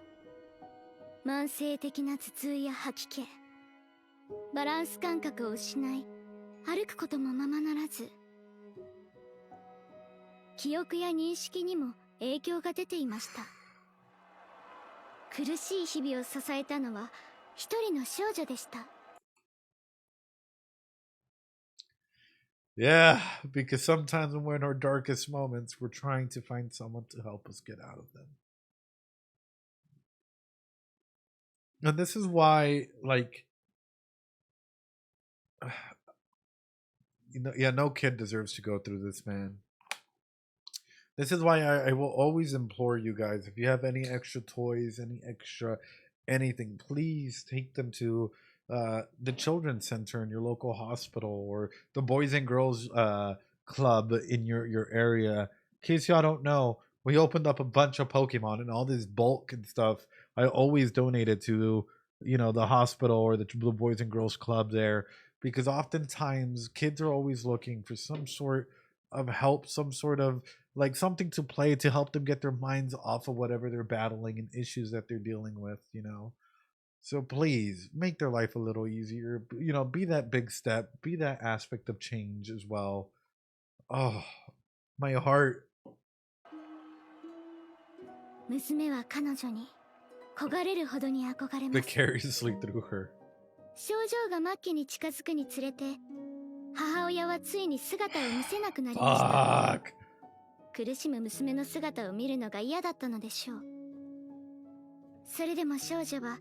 慢性的な頭痛や吐き気、バランス感覚を失い、歩くこともままならず、記憶や認識にも影響が出ていました。苦しい日々を支えたのは一人の少女でした。 Yeah, because sometimes when we're in our darkest moments, we're trying to find someone to help us get out of them. And this is why, like, you know, yeah, no kid deserves to go through this, man. This is why I will always implore you guys, if you have any extra toys, any extra anything, please take them to the children's center in your local hospital, or the boys and girls club in your area. In case y'all don't know, we opened up a bunch of Pokemon, and all this bulk and stuff I always donated to, you know, the hospital or the boys and girls club there, because oftentimes kids are always looking for some sort of help, some sort of, like, something to play to help them get their minds off of whatever they're battling and issues that they're dealing with, you know. So please make their life a little easier, you know, be that big step, be that aspect of change as well. Oh, my heart. 娘は彼女に焦がれるほどに憧れます。 Vicariously through her. 症状が末期に近づくにつれて、母親はついに姿を見せなくなりました。苦しむ娘の姿を見るのが嫌だったのでしょう。それでも少女は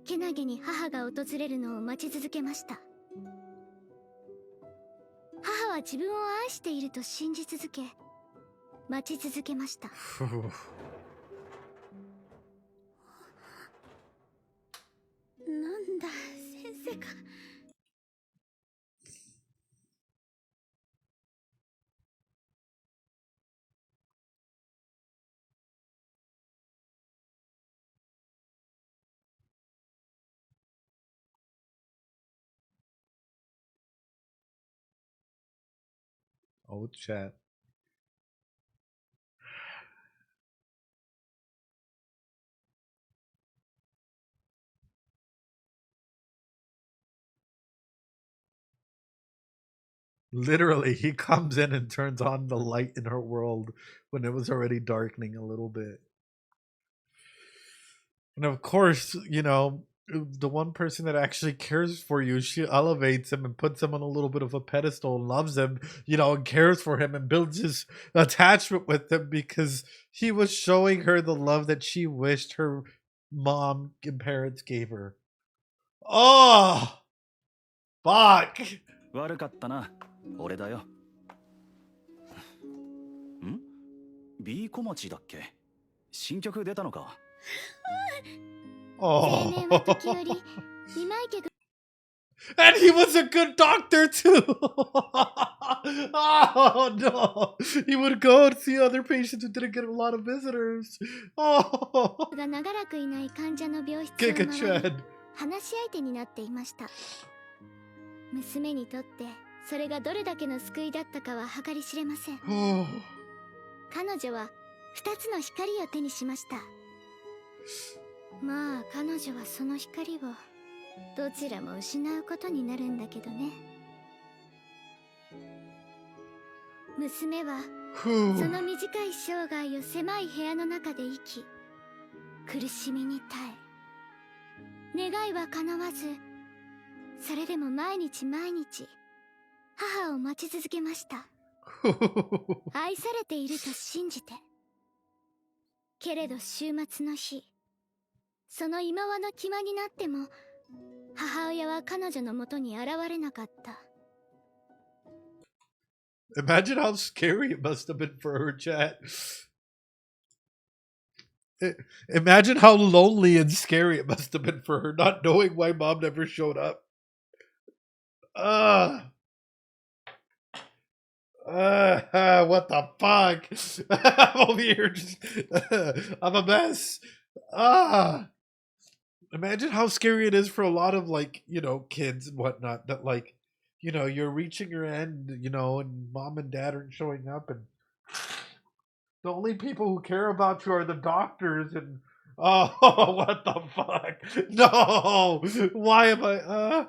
けなげに母が訪れるのを待ち続けました。は自分を愛していると信じ続け、待ち続けました。なんだ、先生か。Oh, chat. Literally, he comes in and turns on the light in her world when it was already darkening a little bit. And of course, you know, the one person that actually cares for you, she elevates him and puts him on a little bit of a pedestal and loves him, you know, and cares for him and builds his attachment with him because he was showing her the love that she wished her mom and parents gave her. Oh! Fuck! 悪かったな。俺だよ。ん？ B 小町だっけ？新曲出たのか？ Oh. 青年は時折、見舞い客 And he was a good doctor too. Oh no. He would go and see other patients who didn't get a lot of visitors. Oh. が長らくいない患者の病室を Giga 回り、 Chad. 話し相手になっていました。娘にとってそれがどれだけの救いだったかは計り知れません。 Oh. 彼女は2つの光を手にしました。まあ彼女はその光をどちらも失うことになるんだけどね。娘はその短い生涯を狭い部屋の中で生き、苦しみに耐え、願いは叶わず、それでも毎日毎日母を待ち続けました。愛されていると信じて。けれど週末の日、その今はの際になっても母親は彼女のもとに現れなかった。 Imagine how scary it must have been for her, chat. Imagine how lonely and scary it must have been for her, not knowing why mom never showed up. What the fuck? I'm over here just, I'm a mess. Imagine how scary it is for a lot of, like, you know, kids and whatnot, that, like, you know, you're reaching your end, you know, and mom and dad aren't showing up, and the only people who care about you are the doctors, and oh, what the fuck? No! Why am I,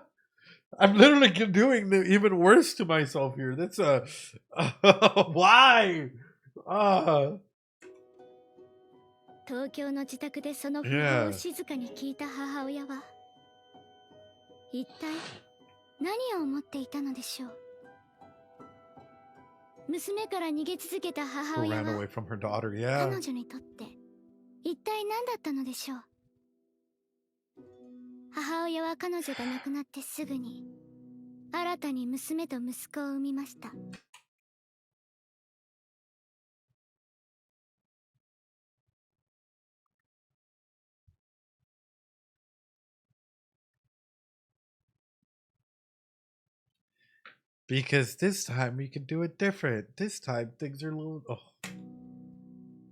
I'm literally doing even worse to myself here. That's why? 東京の自宅でその訃報を静かに聞いた母親は、一体何を思っていたのでしょう。娘から逃げ続けた母親は、彼女にとって一体何だったのでしょう。母親は彼女が亡くなってすぐに新たに娘と息子を産みました。Because this time we can do it different. This time things are a little. Oh.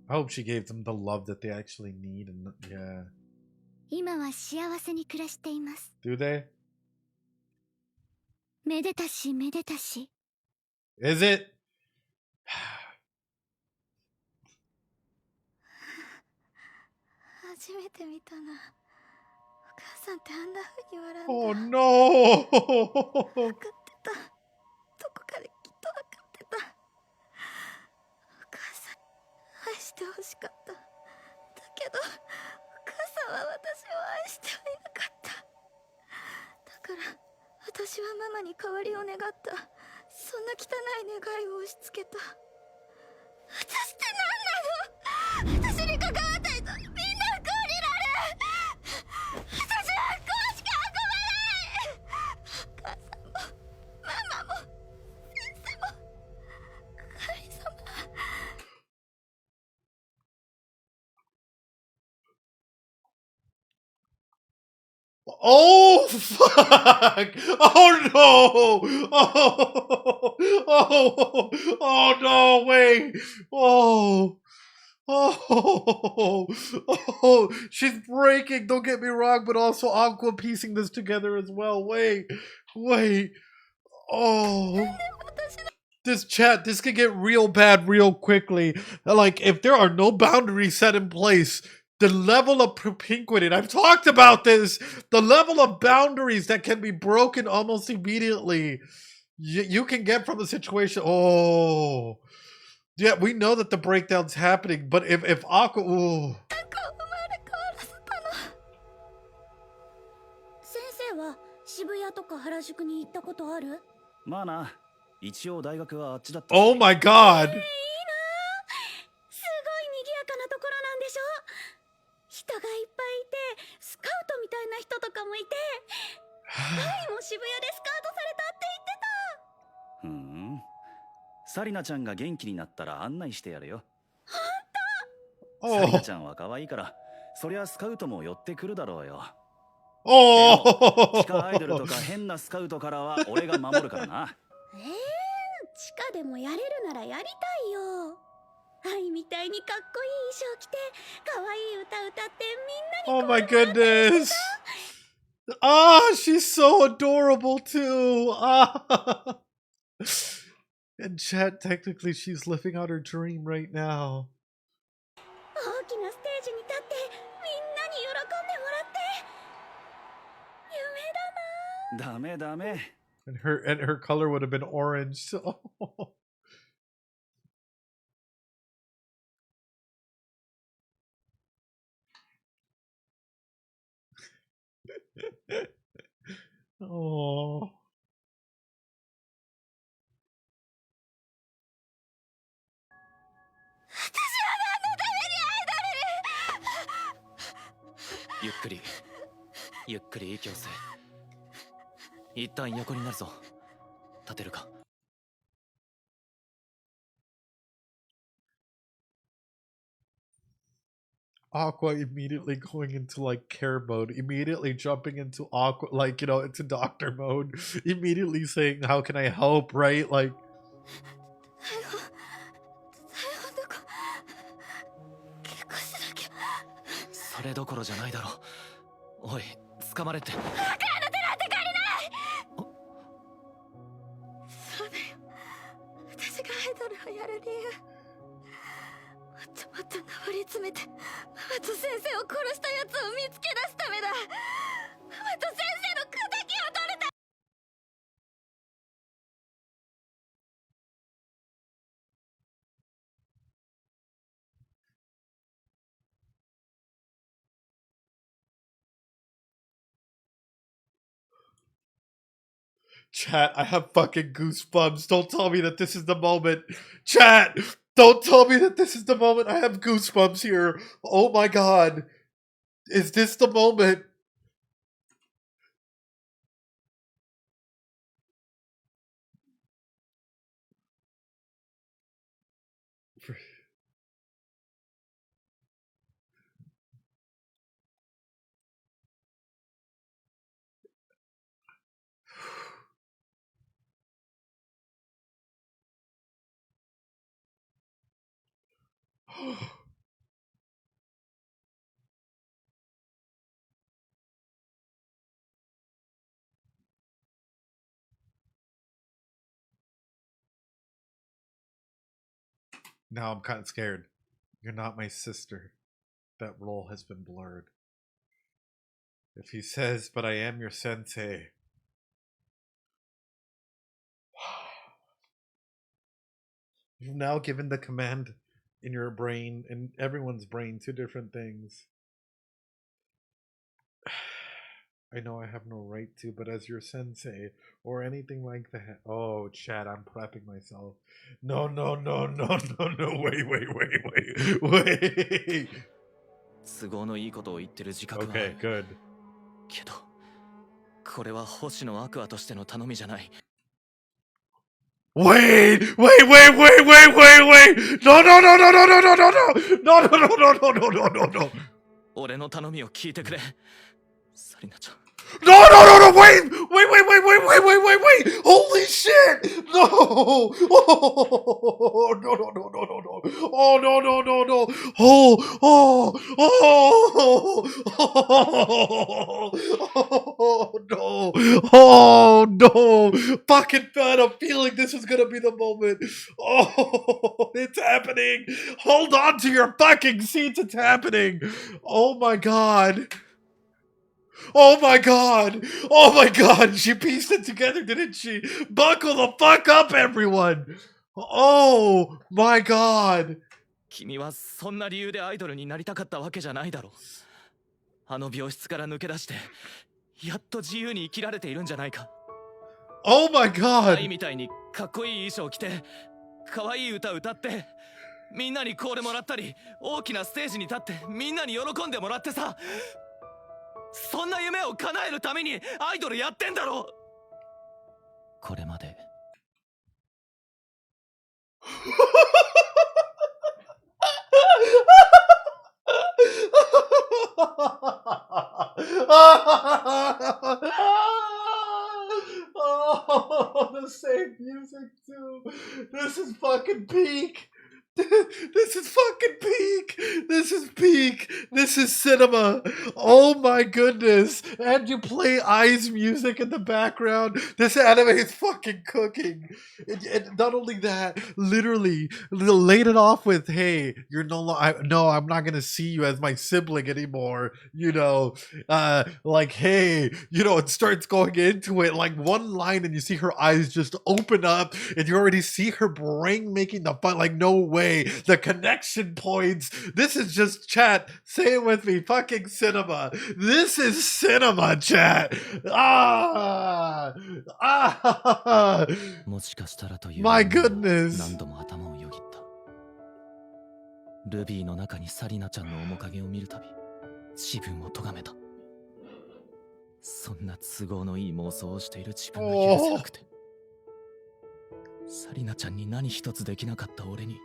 I hope she gave them the love that they actually need, and yeah. 今は幸せに暮らしています。 Do they? めでたしめでたし。 Is it? 初めて見たな。お母さんってあんな風に笑うんだ。 Oh no! 分かってた。どこかできっと分かってた。お母さん愛してほしかった。だけどお母さんは私を愛してはいなかった。だから私はママに代わりを願った。そんな汚い願いを押し付けた。私って何なの？私に関わった人みんな不幸になる。私は不幸しか運ばない。お母さんもママも先生も Oh fuck! Oh no! Oh no! Wait! Oh! Oh! She's breaking. Don't get me wrong, but also Aqua piecing this together as well. Wait! Oh! This could get real bad real quickly. Like, if there are no boundaries set in place, the level of propinquity, and I've talked about this, the level of boundaries that can be broken almost immediately, you can get from a situation. Oh, yeah, we know that the breakdown's happening, but if Aqua, ooh. 先生は渋谷とか原宿に行ったことある？まあな、一応大学はあっちだった。 Oh my god! すごい賑やかなところなんでしょ？人がいっぱいいて、スカウトみたいな人とかもいて、愛も渋谷でスカウトされたって言ってた。ふん。サリナちゃんが元気になったら案内してやるよ。本当？サリナちゃんは可愛いから、そりゃスカウトも寄ってくるだろうよ。Oh! 地下アイドルとか変なスカウトからは俺が守るからな。地下でもやれるならやりたいよ。愛みたいにかっこいい衣装着て、可愛い歌歌ってみんなに。 Oh my goodness! Ah, she's so adorable too. Ah. And chat, technically, she's living out her dream right now. 大きなステージに立ってみんなに喜んでもらって夢だな。ダメダメ。 And her color would have been orange. So. Oh. ゆっくりゆっくり息を吸え。一旦横になるぞ。立てるか。 Aqua immediately going into like care mode, immediately jumping into Aqua, like, you know, into doctor mode, immediately saying, how can I help, right? Like, それどころじゃないだろう。おい、捕まれって。彼の手なんて借りない。そうだよ。私がアイドルをやる理由。もっと上り詰めて、ママと先生を殺したやつを見つけ出すためだ。ママと先生の敵を取るため。 chat, I have fucking goosebumps. Don't tell me that this is the moment. Chat, don't tell me that this is the moment. I have goosebumps here. Oh my god. Is this the moment? Now I'm kind of scared. You're not my sister. That role has been blurred. If he says, but I am your sensei. You've now given the command in your brain, in everyone's brain, two different things. I know I have no right to, but as your sensei, or anything like that. Oh, chat, I'm prepping myself. No, wait. 都合のいいことを言ってる自覚がある。 Okay, good. けど、これは星のアクアとしての頼みじゃない。 Wait! No! No! 俺の頼みを聞いてくれ。サリナちゃん。No, no, no, no, wait! Wait, wait, wait, wait, wait, wait, wait, wait! Holy shit! No! Oh, no, no, no, no, no, no. Oh, no, no, no, no. Oh, oh, oh, oh, no. Oh, no. Fucking bad. I'm feeling this is gonna be the moment. Oh, it's happening. Hold on to your fucking seats. It's happening. Oh, my God. Oh my god! Oh my god! She pieced it together, didn't she? Buckle the fuck up, everyone! Oh my god! 君はそんな理由でアイドルになりたかったわけじゃないだろう。あの病室から抜け出して、やっと自由に生きられているんじゃないか。Oh my god! 愛みたいにかっこいい衣装着て、可愛い歌歌って、みんなにコールもらったり、大きなステージに立ってみんなに喜んでもらってさ。そんな夢を叶えるためにアイドルやってんだろ。これまでOh, the same music too. This is fucking peak. This is fucking peak. This is peak. This is cinema. Oh my goodness. And you play Ai's music in the background. This anime is fucking cooking. Not only that, literally laid it off with, hey, you're no longer, no, I'm not going to see you as my sibling anymore. You know, like, hey, you know, it starts going into it like one line and you see her eyes just open up and you already see her brain making the fun, like, no way. The connection points. This is just chat. Say it with me. Fucking cinema. This is cinema, chat. Ah. Ah. もしかしたらという My goodness. 何度も頭をよぎった。ルビーの中にサリナちゃんの面影を見るたび、自分を咎めた。そんな都合のいい妄想をしている自分が許せなくて。サリナちゃんに何一つできなかった俺に。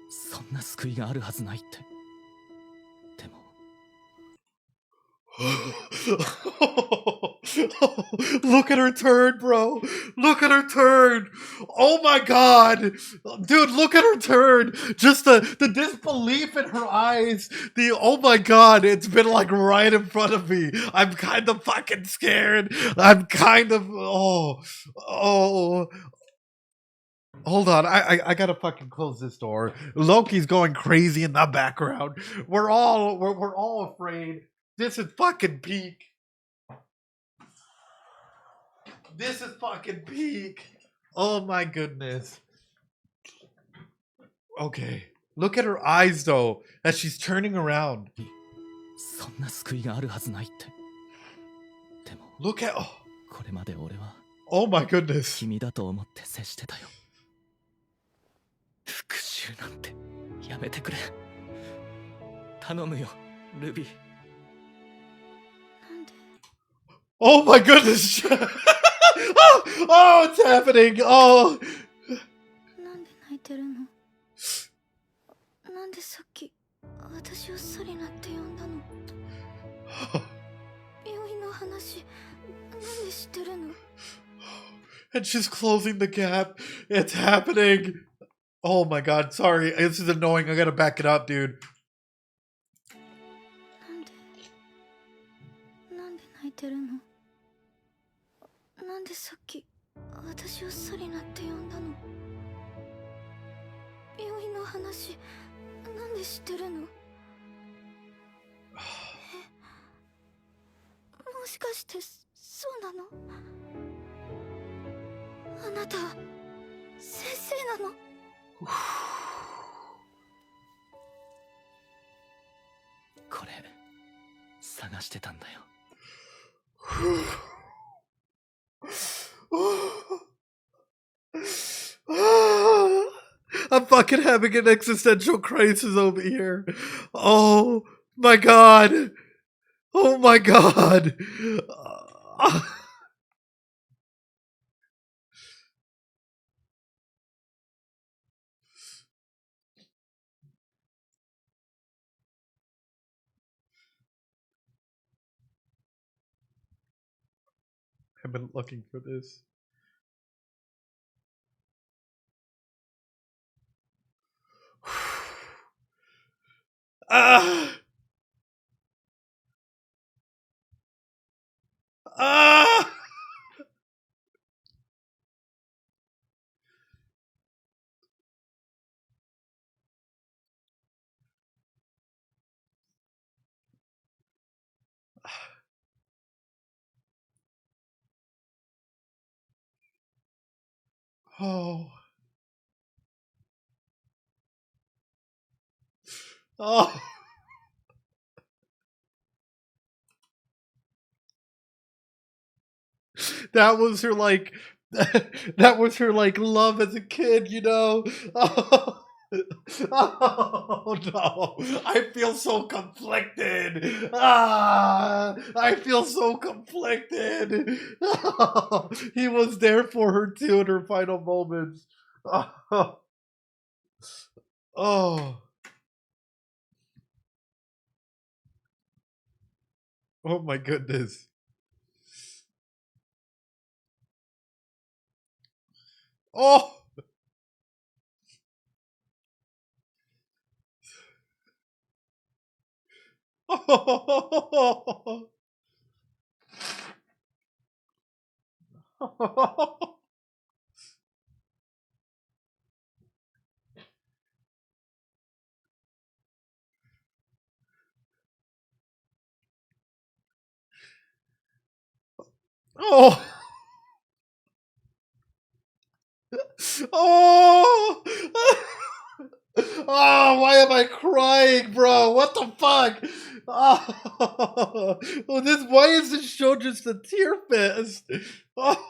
そんな救いがあるはずないって。でも。Look at her turn, bro. Look at her turn. Oh my god. Dude, look at her turn. Just the disbelief in her eyes. Oh my god, it's been like right in front of me. I'm kind of fucking scared. I'm kind of Hold on, I gotta fucking close this door. Loki's going crazy in the background. We're all afraid. This is fucking peak. This is fucking peak. Oh my goodness. Okay. Look at her eyes though, as she's turning around. そんな救いがあるはずないって。でも。Look at これまで俺は。Oh my goodness. 君だと思って接してたよ。復讐なんてやめてくれ。頼むよ、ルビー。Oh my goodness! oh, it's happening! Oh! なんで泣いてるの？なんでさっき私をサリナって呼んだの？病院の話、なんで知ってるの？ And she's closing the gap. It's happening. Oh my god, sorry. This is annoying. I gotta back it up, dude. なんで泣いてるの？なんでさっき私をサリナって呼んだの？病院の話、なんで知ってるの？もしかしてそうなの？あなたは先生なの？これ探してたんだよ。I'm fucking having an existential crisis over here. Oh my god. Oh my god. I've been looking for this. Ah! Ah! Oh. Oh. That was her like that was her like love as a kid, you know. Oh, oh no, I feel so conflicted. I feel so conflicted. Oh, he was there for her too in her final moments. Oh, oh, oh my goodness. Oh. Oh. Oh. Oh, why am I crying, bro? What the fuck? Oh, oh this. Why is this show just a tear fest? Oh.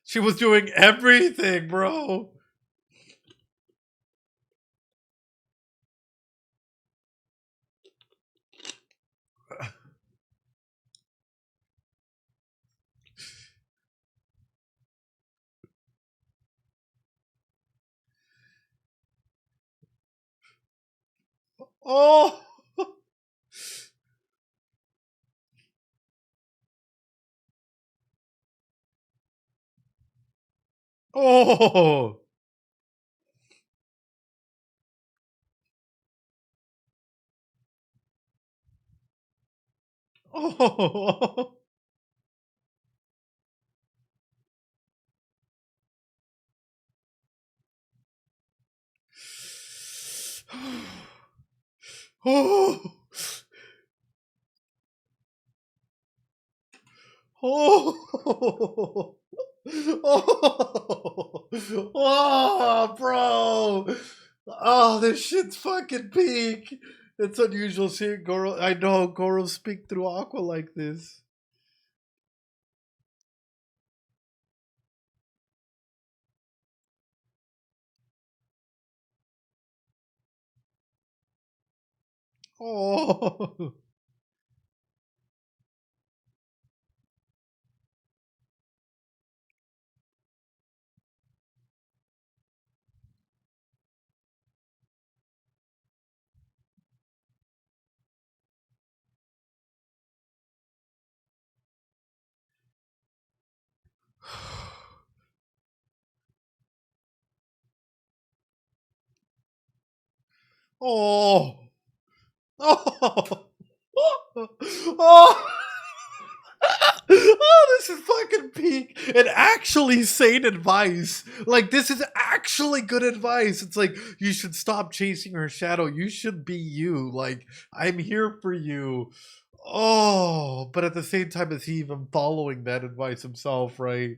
She was doing everything, bro. Oh. Oh. Oh. Oh. Oh. Oh. Oh, bro. Oh, this shit's fucking peak. It's unusual seeing Goro. I know Goro speak through Aqua like this. Oh. Oh. Oh. Oh. Oh, this is fucking peak and actually sane advice. Like, this is actually good advice. It's like, you should stop chasing her shadow. You should be you. Like, I'm here for you. Oh, but at the same time, is he even following that advice himself, right?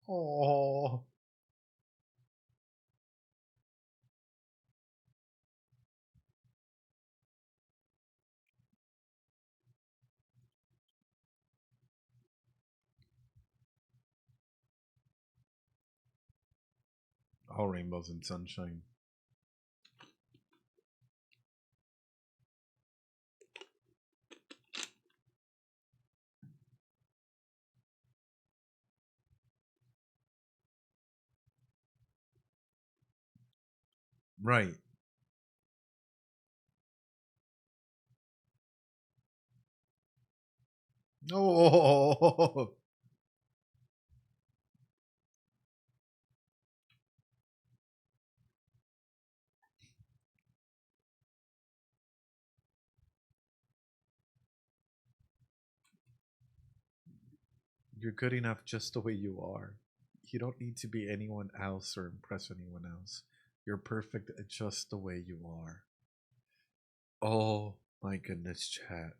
Oh. All rainbows and sunshine. Right. Oh, you're good enough just the way you are. You don't need to be anyone else or impress anyone else. You're perfect just the way you are. Oh my goodness, chat.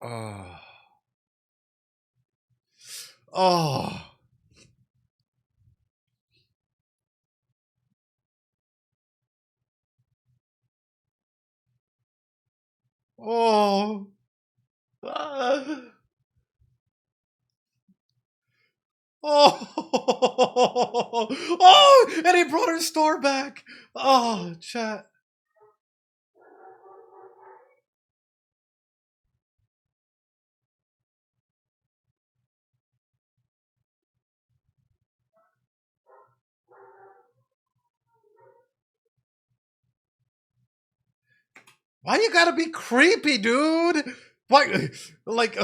Oh. Oh. Oh. Ah. Oh. Oh, and he brought her store back. Oh, chat. Why you gotta be creepy, dude? Why, like,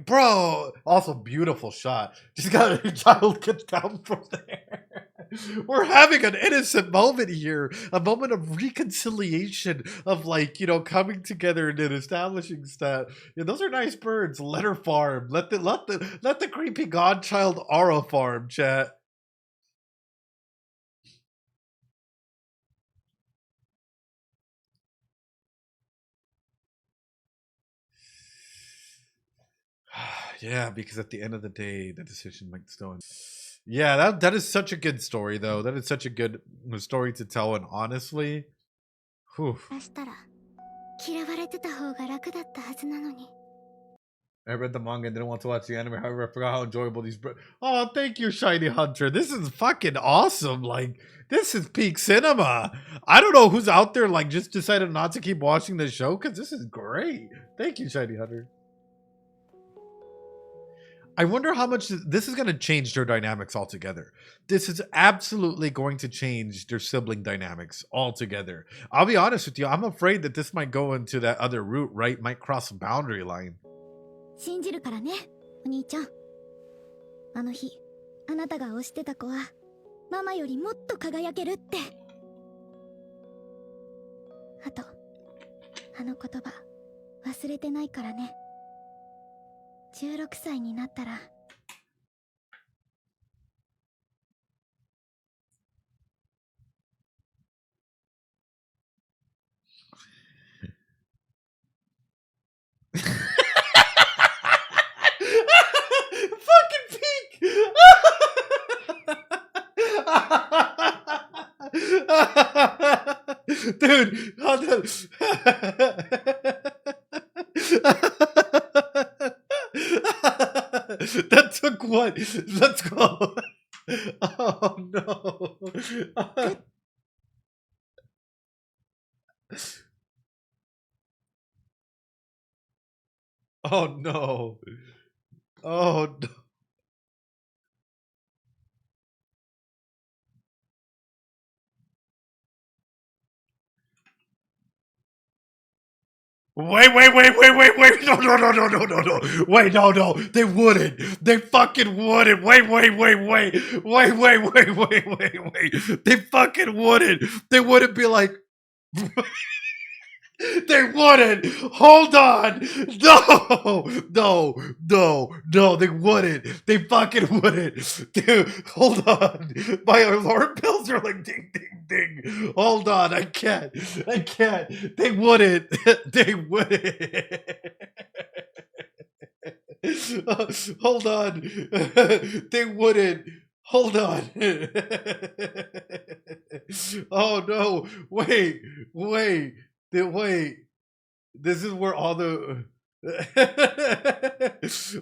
bro. Also, beautiful shot. Just got a child get down from there. We're having an innocent moment here, a moment of reconciliation, of like, you know, coming together and then establishing stuff. Yeah, those are nice birds. Let her farm. Let the creepy godchild aura farm, chat. Yeah, because at the end of the day, the decision might still. Yeah, that is such a good story, though. That is such a good story to tell, and honestly, whew. 出したら嫌われてた方が楽だったはずなのに。 I read the manga and didn't want to watch the anime. However, I forgot how enjoyable these. Oh, thank you, Shiny Hunter. This is fucking awesome. Like, this is peak cinema. I don't know who's out there like just decided not to keep watching the show because this is great. Thank you, Shiny Hunter. I wonder how much this is going to change their dynamics altogether. This is absolutely going to change their sibling dynamics altogether. I'll be honest with you. I'm afraid that this might go into that other route, right? Might cross a boundary line. 信じるからね、お兄ちゃん。あの日、あなたが推してた子は、ママよりもっと輝けるって。あと、あの言葉、忘れてないからね。16歳になったら。Fucking peak! Dude, hold on. That took what? Let's go. Oh no. Oh no. Oh no. Wait. No. Wait, no. They wouldn't. They fucking wouldn't. Wait. They fucking wouldn't. They wouldn't be like. They wouldn't. Hold on. No. They wouldn't. They fucking wouldn't. Dude, hold on. My alarm bells are like ding, ding, ding. Hold on. I can't. They wouldn't. They wouldn't. Hold on. They wouldn't. Hold on. Oh no. Wait. This is where all the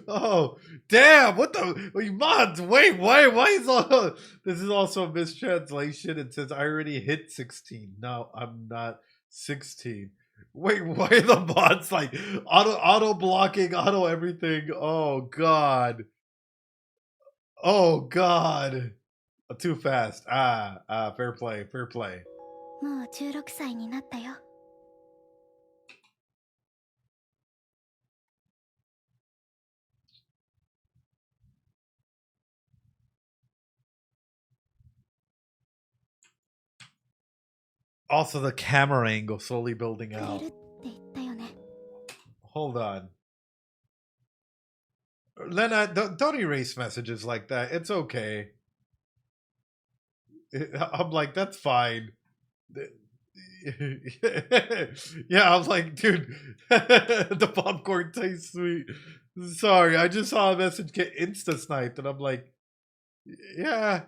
oh damn, what the mods, wait, why is all this is also a mistranslation. It says I already hit 16. No, I'm not 16. Wait, why are the mods like auto blocking, auto everything? Oh god. Oh God. Too fast. Fair play, fair play. もう16歳になったよ。Also, the camera angle slowly building くれ out. るって言ったよね。 Hold on. Lena, don't erase messages like that. It's okay. I'm like, that's fine. Yeah, I was like, dude, the popcorn tastes sweet. Sorry, I just saw a message get insta sniped, and I'm like, yeah.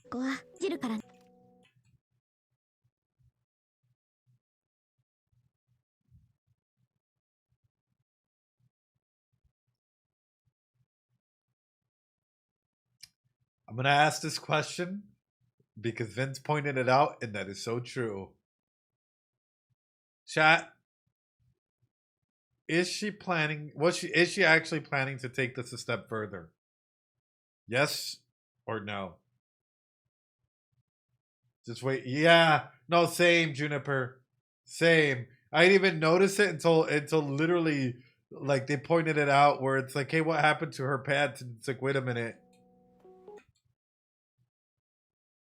ここはジルから。 I'm gonna ask this question because Vince pointed it out, and that is so true. Chat, is she planning? Is she actually planning to take this a step further? Yes or no? Just wait. Yeah, no, same, Juniper, same. I didn't even notice it until literally like they pointed it out, where it's like, hey, what happened to her pants? And it's like, wait a minute.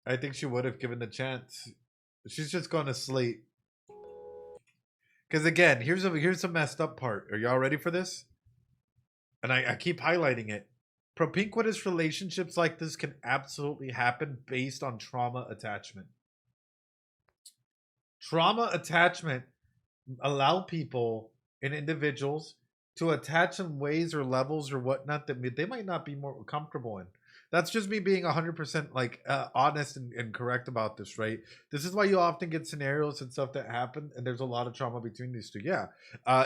I think she would have given the chance. She's just going to sleep. Because again, here's the messed up part. Are y'all ready for this? And I keep highlighting it. Propinquitous relationships like this can absolutely happen based on trauma attachment. Trauma attachment allow people and individuals to attach in ways or levels or whatnot that they might not be more comfortable in. That's just me being 100% like honest and correct about this, right? This is why you often get scenarios and stuff that happen, and there's a lot of trauma between these two. Yeah,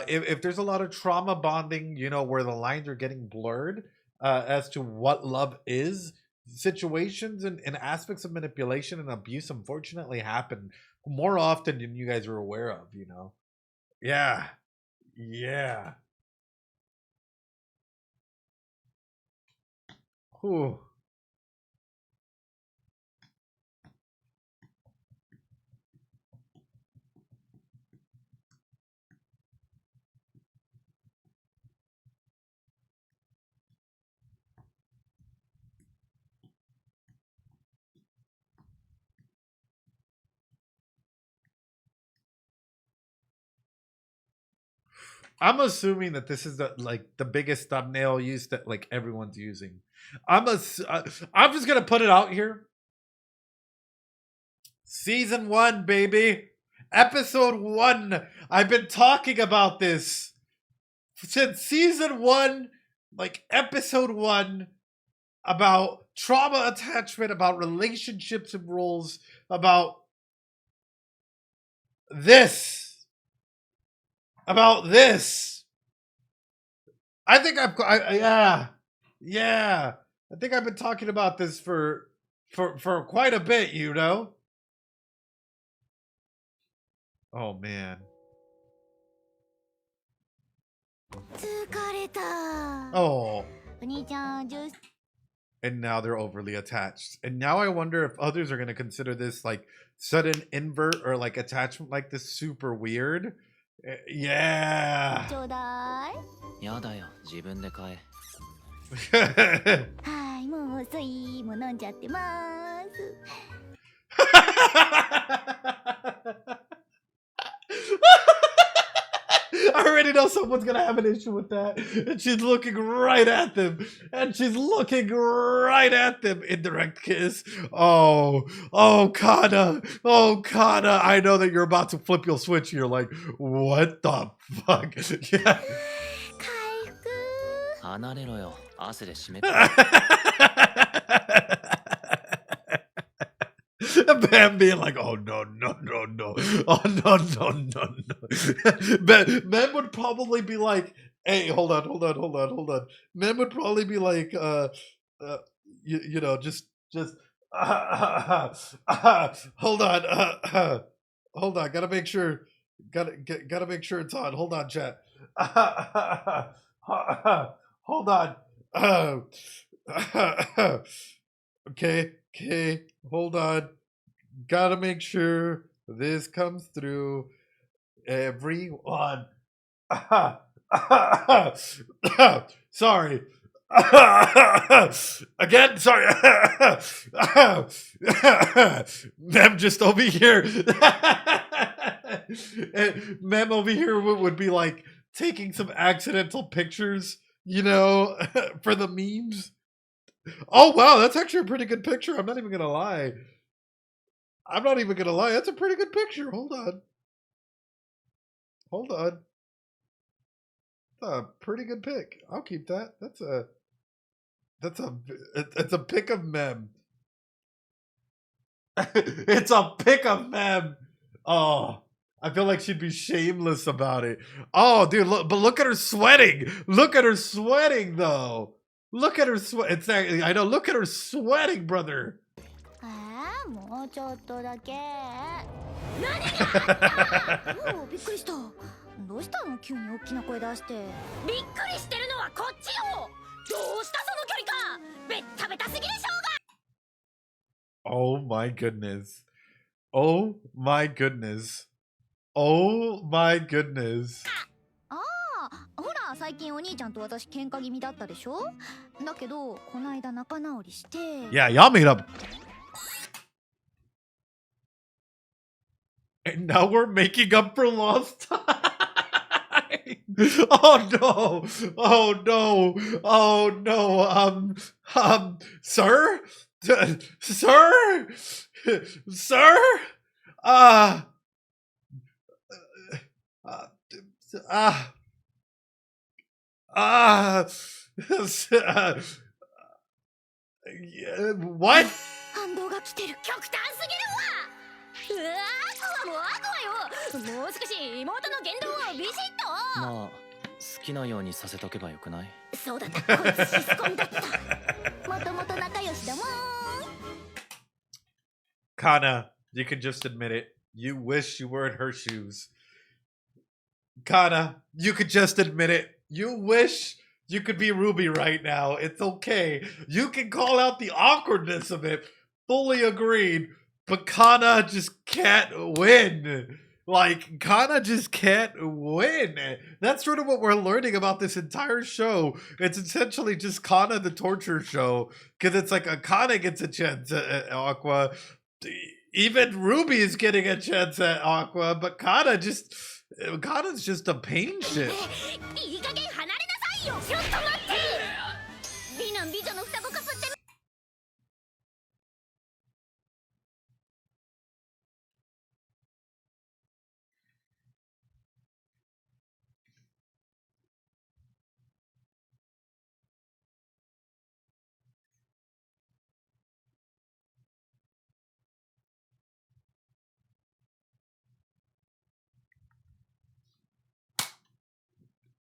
if there's a lot of trauma bonding, you know, where the lines are getting blurred as to what love is, situations and aspects of manipulation and abuse unfortunately happen more often than you guys are aware of. You know, yeah, yeah. Whew. I'm assuming that this is the biggest thumbnail use that like everyone's using. I'm just gonna put it out here. Season 1, baby, episode 1. I've been talking about this since season 1, like episode 1, about trauma attachment, about relationships and roles, about this. About this. I think yeah. I think I've been talking about this for quite a bit, you know. Oh man. 疲れた。 Oh. お兄ちゃん、And now they're overly attached. And now I wonder if others are going to consider this like sudden invert or like attachment like this super weird. Yeah. ちょうだい。やだよ、自分で買え。はい、もう遅い。もう飲んじゃってます。 I already know someone's gonna have an issue with that. And she's looking right at them. And she's looking right at them. Indirect kiss. Oh, Kana. Oh, Kana. I know that you're about to flip your switch. You're like, what the fuck? Yeah. 回復。離れろよ、汗で湿って。Bam being like, oh no, no, no, no. Oh no, no, no, no. Men would probably be like, hey, hold on. Men would probably be like, you know, just hold on, hold on, gotta make sure, gotta make sure it's on. Hold on, chat. Hold on. Okay, hold on. Gotta make sure this comes through. Everyone. Sorry. Again, sorry. Mem just over here. Mem over here would be like taking some accidental pictures, you know, for the memes. Oh wow, that's actually a pretty good picture. I'm not even gonna lie. That's a pretty good picture. Hold on. That's a pretty good pic. I'll keep that. It's a pic of Mem. It's a pic of Mem. Oh, I feel like she'd be shameless about it. Oh, dude, look at her sweating. Look at her sweating, though. Look at her sweat. Exactly. I know. Look at her sweating, brother. もうちょっとだけ。何がおお、びっくりした。どうしたの急に大きな声出して。びっくりしてるのはこっちよ。どうしたその距離感。ベッタベタすぎでしょうが。Oh my goodness. Oh my goodness. Oh my goodness. ああ、ほら最近お兄ちゃんと私喧嘩気味だったでしょ。だけどこの間仲直りして。Yeah, y'all made up. And now we're making up for lost time. Oh no! Oh no! Oh no! Sir, sir, sir. Uh, uh, what? 反動が来てる。極端すぎるわ。うわー、もう悪魔よ。もう少し妹の言動をビシッと。まあ好きなようにさせとけばよくない？そうだった。こいつシスコンだった。もともと仲良しだもん。Kana, you can just admit it. You wish you were in her shoes. Kana, you could just admit it. You wish you could be Ruby right now. It's okay. You can call out the awkwardness of it. Fully agreed. But Kana just can't win. Like, Kana just can't win. That's sort of what we're learning about this entire show. It's essentially just Kana the torture show. Because it's like a Kana gets a chance at Aqua. Even Ruby is getting a chance at Aqua. But Kana's just a pain shit. いい加減離れなさいよ。ちょっと待って。美男美女の双子カップって。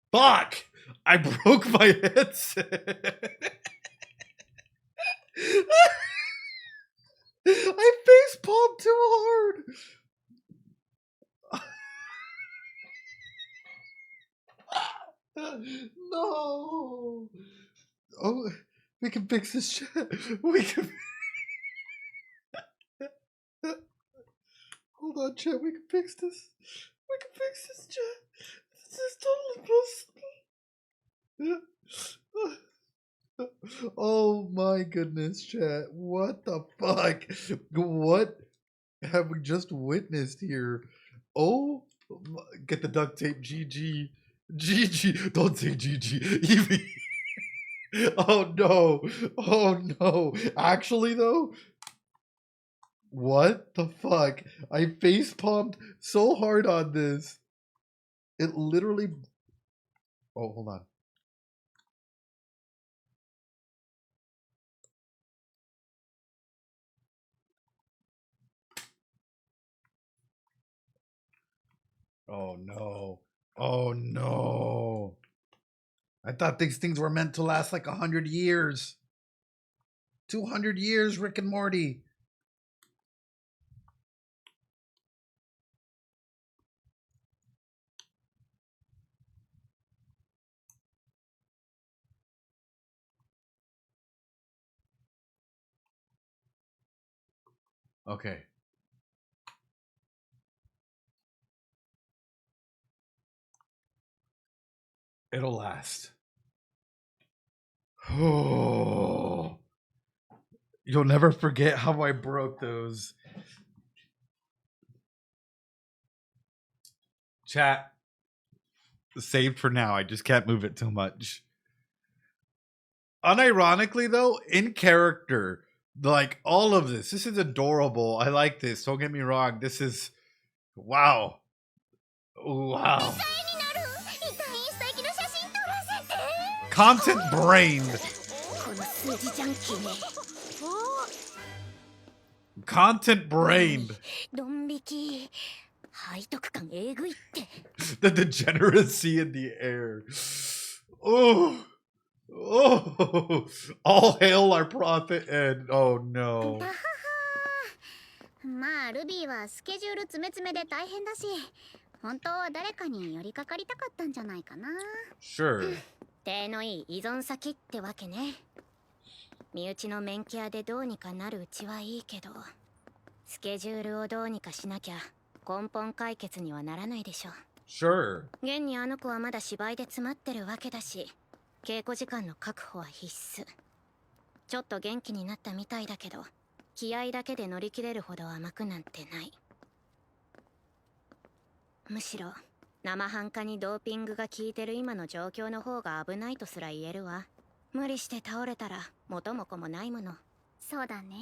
Fuck! I broke my headset. I face palmed too hard. No. Oh, we can fix this shit. We can. Hold on, chat. We can fix this. We can fix this, chat. This is totally possible. Oh my goodness, chat. What the fuck? What have we just witnessed here? Oh, get the duct tape. GG. GG. Don't say GG. Evie. Oh no. Oh no. Actually, though, what the fuck? I face palmed so hard on this. It literally. Oh, hold on. Oh no. Oh no. I thought these things were meant to last like 100 years. 200 years, Rick and Morty. Okay. It'll last. Oh. You'll never forget how I broke those. Chat. Saved for now. I just can't move it too much. Unironically, though, in character, like all of this is adorable. I like this. Don't get me wrong. This is wow. Wow. Content brained. Content brained. The degeneracy in the air. Oh. Oh. All hail our prophet and oh no. まあルビーはスケジュール詰め詰めで大変だし、本当は誰かに寄りかかりたかったんじゃないかな。Sure. 手のいい依存先ってわけね。身内の免許屋でどうにかなるうちはいいけど、スケジュールをどうにかしなきゃ根本解決にはならないでしょ。Sure. 現にあの子はまだ芝居で詰まってるわけだし、稽古時間の確保は必須。ちょっと元気になったみたいだけど、気合だけで乗り切れるほど甘くなんてない。むしろ生半可にドーピングが効いてる今の状況の方が危ないとすら言えるわ。無理して倒れたら元も子もないもの。そうだね。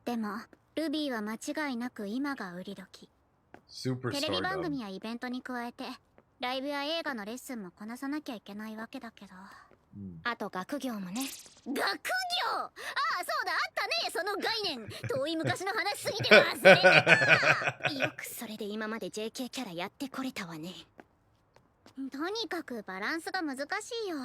でもルビーは間違いなく今が売り時。テレビ番組やイベントに加えてライブや映画のレッスンもこなさなきゃいけないわけだけど、あと学業もね。学業、ああそうだ、あったね、その概念。遠い昔の話すぎて忘れてた。よくそれで今まで JK キャラやってこれたわね。とにかくバランスが難しいよ。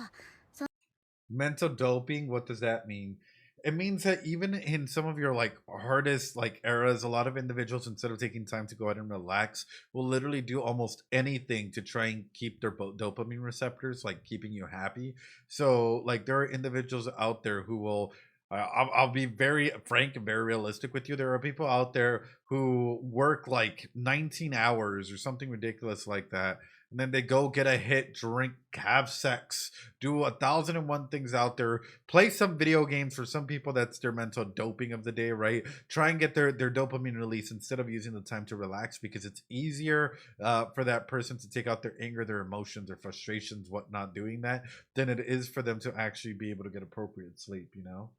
Mental doping, what does that mean? It means that even in some of your like hardest like eras, a lot of individuals, instead of taking time to go out and relax, will literally do almost anything to try and keep their dopamine receptors like keeping you happy. So like there are individuals out there who will I'll be very frank and very realistic with you. There are people out there who work like 19 hours or something ridiculous like that, and then they go get a hit, drink, have sex, do 1,001 things out there, play some video games. For some people, that's their mental doping of the day, right? Try and get their dopamine release instead of using the time to relax, because it's easier for that person to take out their anger, their emotions, their frustrations, whatnot, doing that, than it is for them to actually be able to get appropriate sleep, you know?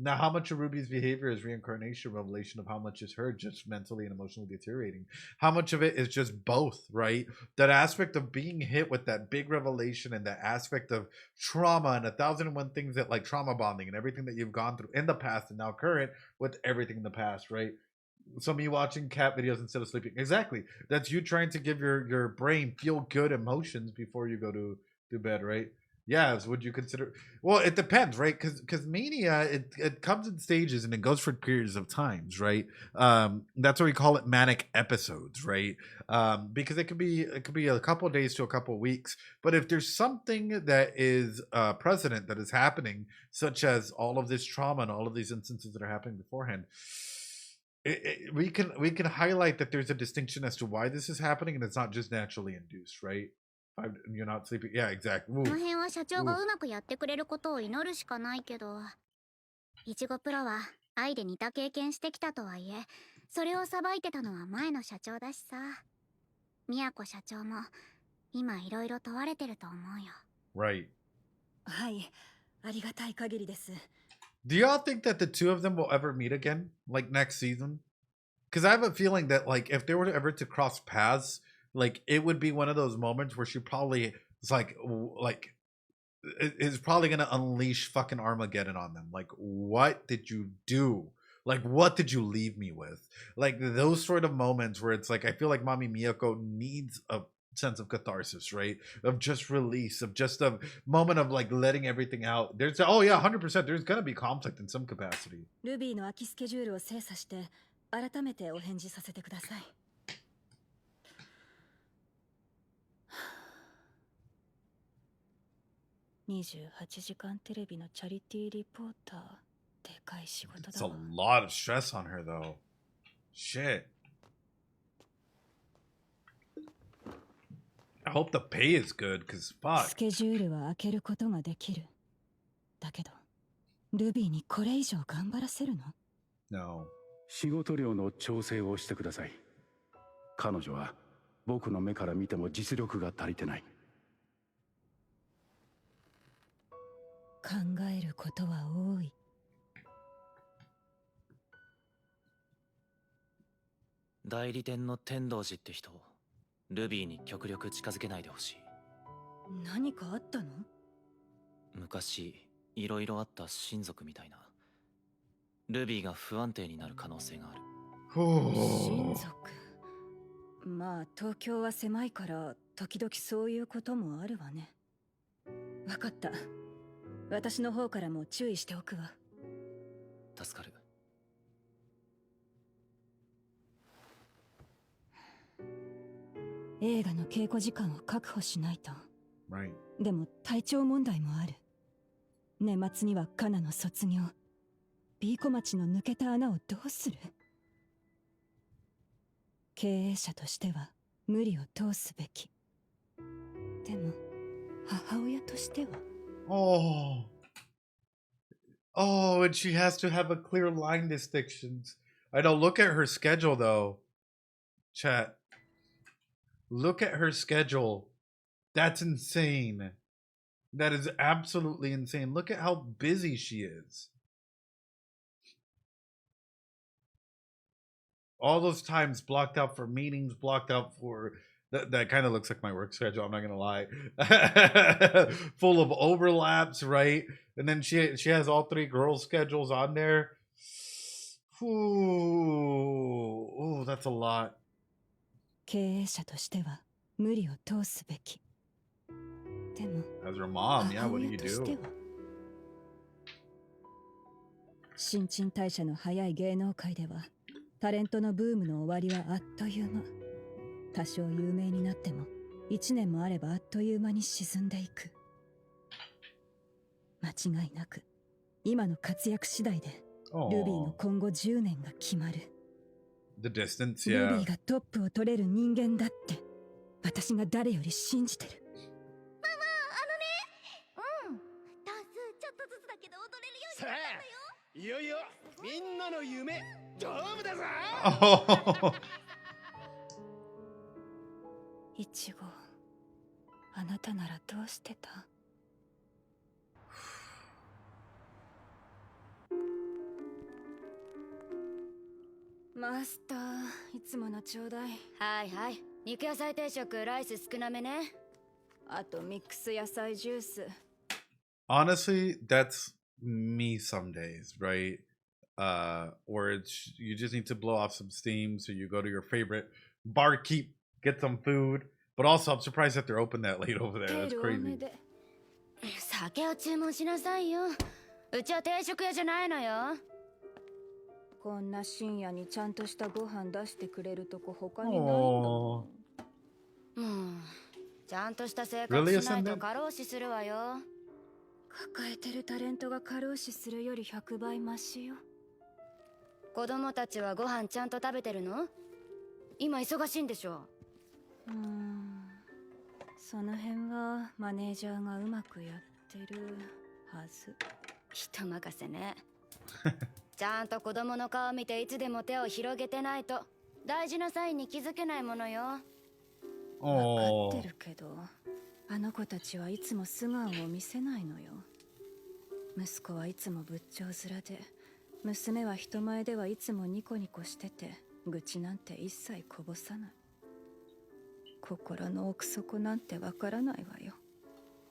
Now, how much of Ruby's behavior is reincarnation, revelation of how much is her just mentally and emotionally deteriorating? How much of it is just both, right? That aspect of being hit with that big revelation and that aspect of trauma and 1,001 things that like trauma bonding and everything that you've gone through in the past and now current with everything in the past, right? So me watching cat videos instead of sleeping. Exactly. That's you trying to give your brain feel good emotions before you go to bed, right? Yes, would you consider? Well, it depends, right? Because mania it comes in stages and it goes for periods of times, right? That's why we call it manic episodes, right? Because it could be a couple of days to a couple of weeks. But if there's something that is precedent that is happening, such as all of this trauma and all of these instances that are happening beforehand, we can highlight that there's a distinction as to why this is happening, and it's not just naturally induced, right? You're not sleeping. Yeah, exactly. この辺は社長がうまくやってくれることを祈るしかないけど、いちごプロは愛で似た経験してきたとはいえ、それをさばいてたのは前の社長だしさ。宮子社長も今いろいろ問われてると思うよ。Right. はい、ありがたい限りです。Do y'all think that the two of them will ever meet again, like next season? Because I have a feeling that like if they were ever to cross paths, like it would be one of those moments where she probably is like is probably gonna unleash fucking Armageddon on them. Like, what did you do? Like, what did you leave me with? Like those sort of moments where it's like I feel like Mommy Miyako needs a sense of catharsis, right? Of just release, of just a moment of like letting everything out. There's 100%. There's gonna be conflict in some capacity. ルビーの空きスケジュールを精査して改めてお返事させてください。28時間テレビのチャリティーリポーター、でかい仕事 It's だ a わ。 lot of stress on her though. Shit. I hope the pay is good, cause ス fuck. ケジュールは開けることができる。だけど、ルビーにこれ以上頑張らせるの？ No. 仕事量の調整をしてください。彼女は僕の目から見ても実力が足りてない。考えることは多い。代理店の天童寺って人、ルビーに極力近づけないでほしい。何かあったの？昔いろいろあった親族みたいな。ルビーが不安定になる可能性がある。親族。まあ東京は狭いから時々そういうこともあるわね。わかった。私の方からも注意しておくわ。助かる。映画の稽古時間を確保しないと。 Right. でも体調問題もある。年末にはカナの卒業。ビーコ町の抜けた穴をどうする？経営者としては無理を通すべき。でも母親としては。 Oh. Oh, and she has to have a clear line distinctions. I know, look at her schedule though. Chat. Look at her schedule. That's insane. That is absolutely insane. Look at how busy she is. All those times blocked out for meetings, blocked out for that kind of looks like my work schedule, I'm not gonna lie. Full of overlaps, right? And then she has all three girls' schedules on there. Ooh, that's a lot. 経営者としては無理を通すべき。でも As her mom, yeah, 母 what do 親 you として do? は新陳代謝の早い芸能界ではタレントのブームの終わりはあっという間。多少有名になっても1年もあればあっという間に沈んでいく。間違いなく今の活躍次第でルビーの今後10年が決まる。 The distance, ル yeah. ビーがトップを取れる人間だって私が誰より信じてる。ママ、ダンスちょっとずつだけど踊れるようになったんだよ。いよいよみんなの夢ドームだぞ。 Oh. イチゴ、あなたならどうしてた？マスター、いつものちょうだい。はいはい。肉野菜定食、ライス少なめね。あとミックス野菜ジュース。 Honestly, that's me some days, right? Or it's you just need to blow off some steam, so you go to your favorite barkeep, get some food. But also, I'm surprised that they're open that late over there. That's 多め crazy. で。酒を注文しなさいよ。うちは定食屋じゃないのよ。こんな深夜にちゃんとしたご飯出してくれるとこ他にないんだ Oh. もん。ちゃんとした生 Really, 活しないと Ascendant? 過労死するわよ。抱えてるタレントが過労死するより100倍マシよ。子供たちはご飯ちゃんと食べてるの？今忙しいんでしょ。その辺はマネージャーがうまくやってるはず。人任せね。ちゃんと子供の顔見ていつでも手を広げてないと大事なサインに気づけないものよ。わか Oh. ってるけど、あの子たちはいつも素顔を見せないのよ。息子はいつも仏頂面で、娘は人前ではいつもニコニコしてて、愚痴なんて一切こぼさない。心の奥底なんてわからないわよ。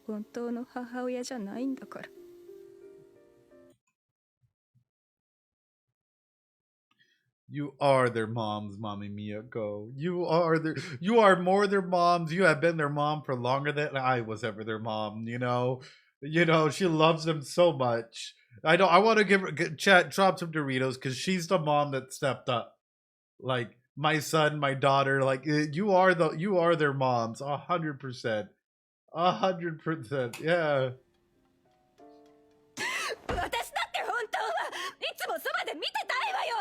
本当の母親じゃないんだから。You are their moms, Mommy Miyako. You are more their moms. You have been their mom for longer than I was ever their mom, you know? You know, she loves them so much. I want to give her chat drop some Doritos because she's the mom that stepped up. Like my son, my daughter, like you are their moms, 100%. 100%. Yeah. 私だって本当はいつもそばで見てたいわよ。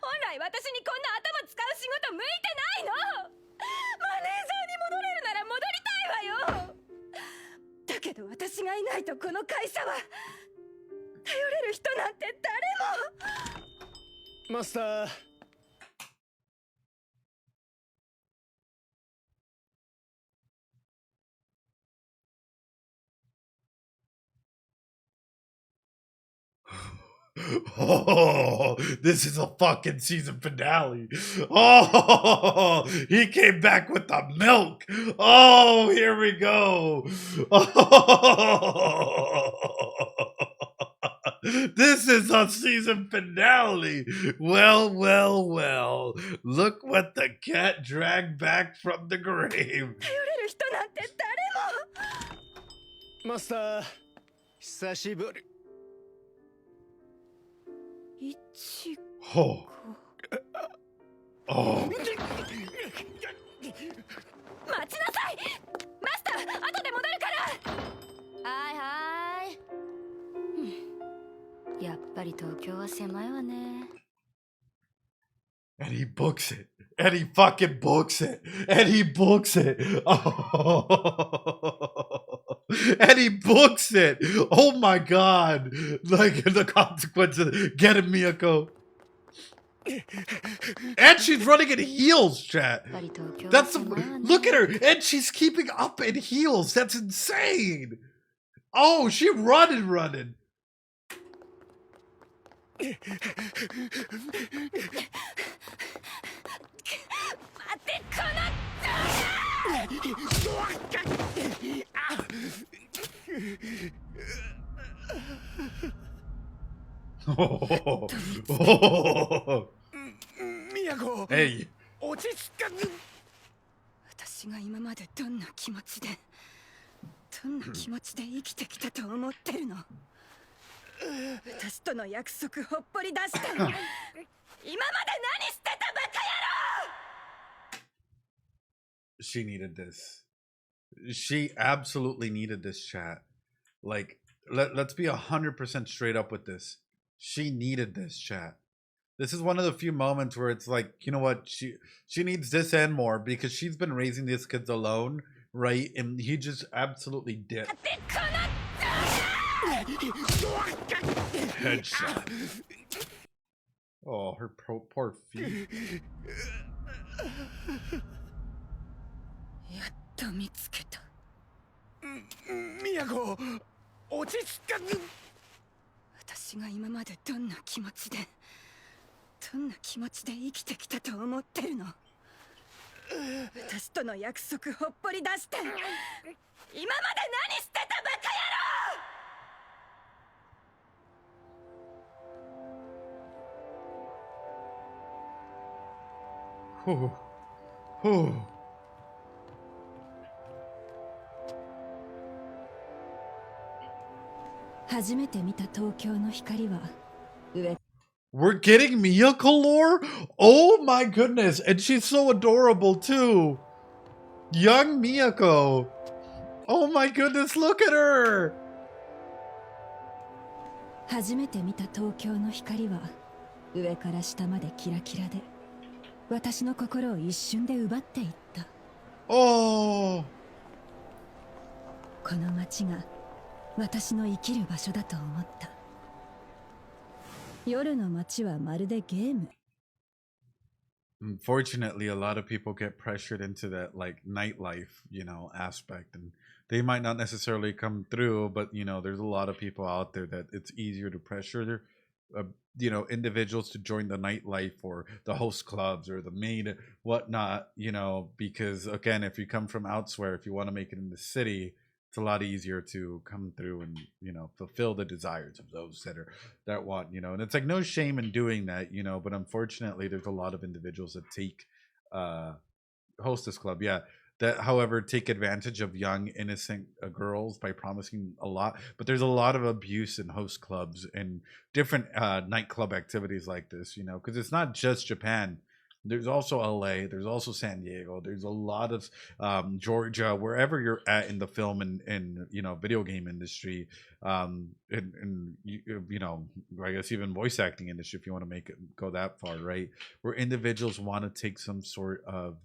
本来私にこんな頭使う仕事向いてないの。マネージャーに戻れるなら戻りたいわよ。だけど私がいないとこの会社は頼れる人なんて誰も。マスター。Oh, this is a fucking season finale. Oh, he came back with the milk. Oh, here we go. Oh, this is a season finale. Well, well, well. Look what the cat dragged back from the grave. 頼れる人なんて誰も。マスター、久しぶり。Oh. Oh. 待ちなさい。マスター、後で戻るから。はいはい。やっぱり東京は狭いわね。And he books it. And he fucking books it. And he books it. Oh. And he books it. Oh my god. Like the consequences. Get him, Miyako. And she's running in heels, chat. That's look at her. And she's keeping up in heels. That's insane. Oh, she running. みやこ、落ち着かず。私が今までどんな気持ちで生きてきたと思ってるの。私との約束ほっぽり出して今まで何してたバカ野郎。 She needed this. She absolutely needed this, chat. Like, let's be 100% straight up with this. She needed this, chat. This is one of the few moments where it's like, you know what? She needs this and more because she's been raising these kids alone, right? And he just absolutely did. Headshot. Oh, her poor feet. やっと見つけた。みやこ、落ち着かず。私が今までどんな気持ちで生きてきたと思ってるの。私との約束ほっぽり出して今まで何してたバカ野郎。初めて見た東京の光は上。 We're getting Miyako lore? Oh my goodness. And she's so adorable too. Young Miyako. Oh my goodness, look at her. 初めて見た東京の光は上から下までキラキラで私の心を一瞬で奪っていった。 Oh. この街が私の生きる場所だと思った。夜の街はまるでゲーム。 Unfortunately, a lot of people get pressured into that like nightlife, you know, aspect, and they might not necessarily come through, but you know, there's a lot of people out there that it's easier to pressure you know, individuals to join the nightlife or the host clubs or the maid whatnot, you know, because again, if you come from elsewhere, if you want to make it in the city, it's a lot easier to come through and fulfill the desires of those that want, and it's like no shame in doing that, but unfortunately there's a lot of individuals that take hostess club, yeah, that however take advantage of young innocent girls by promising a lot, but there's a lot of abuse in host clubs and different nightclub activities like this, because it's not just Japan. There's also LA, there's also San Diego, there's a lot of Georgia, wherever you're at in the film and video game industry, and I guess even voice acting industry, if you want to make it go that far, right, where individuals want to take some sort of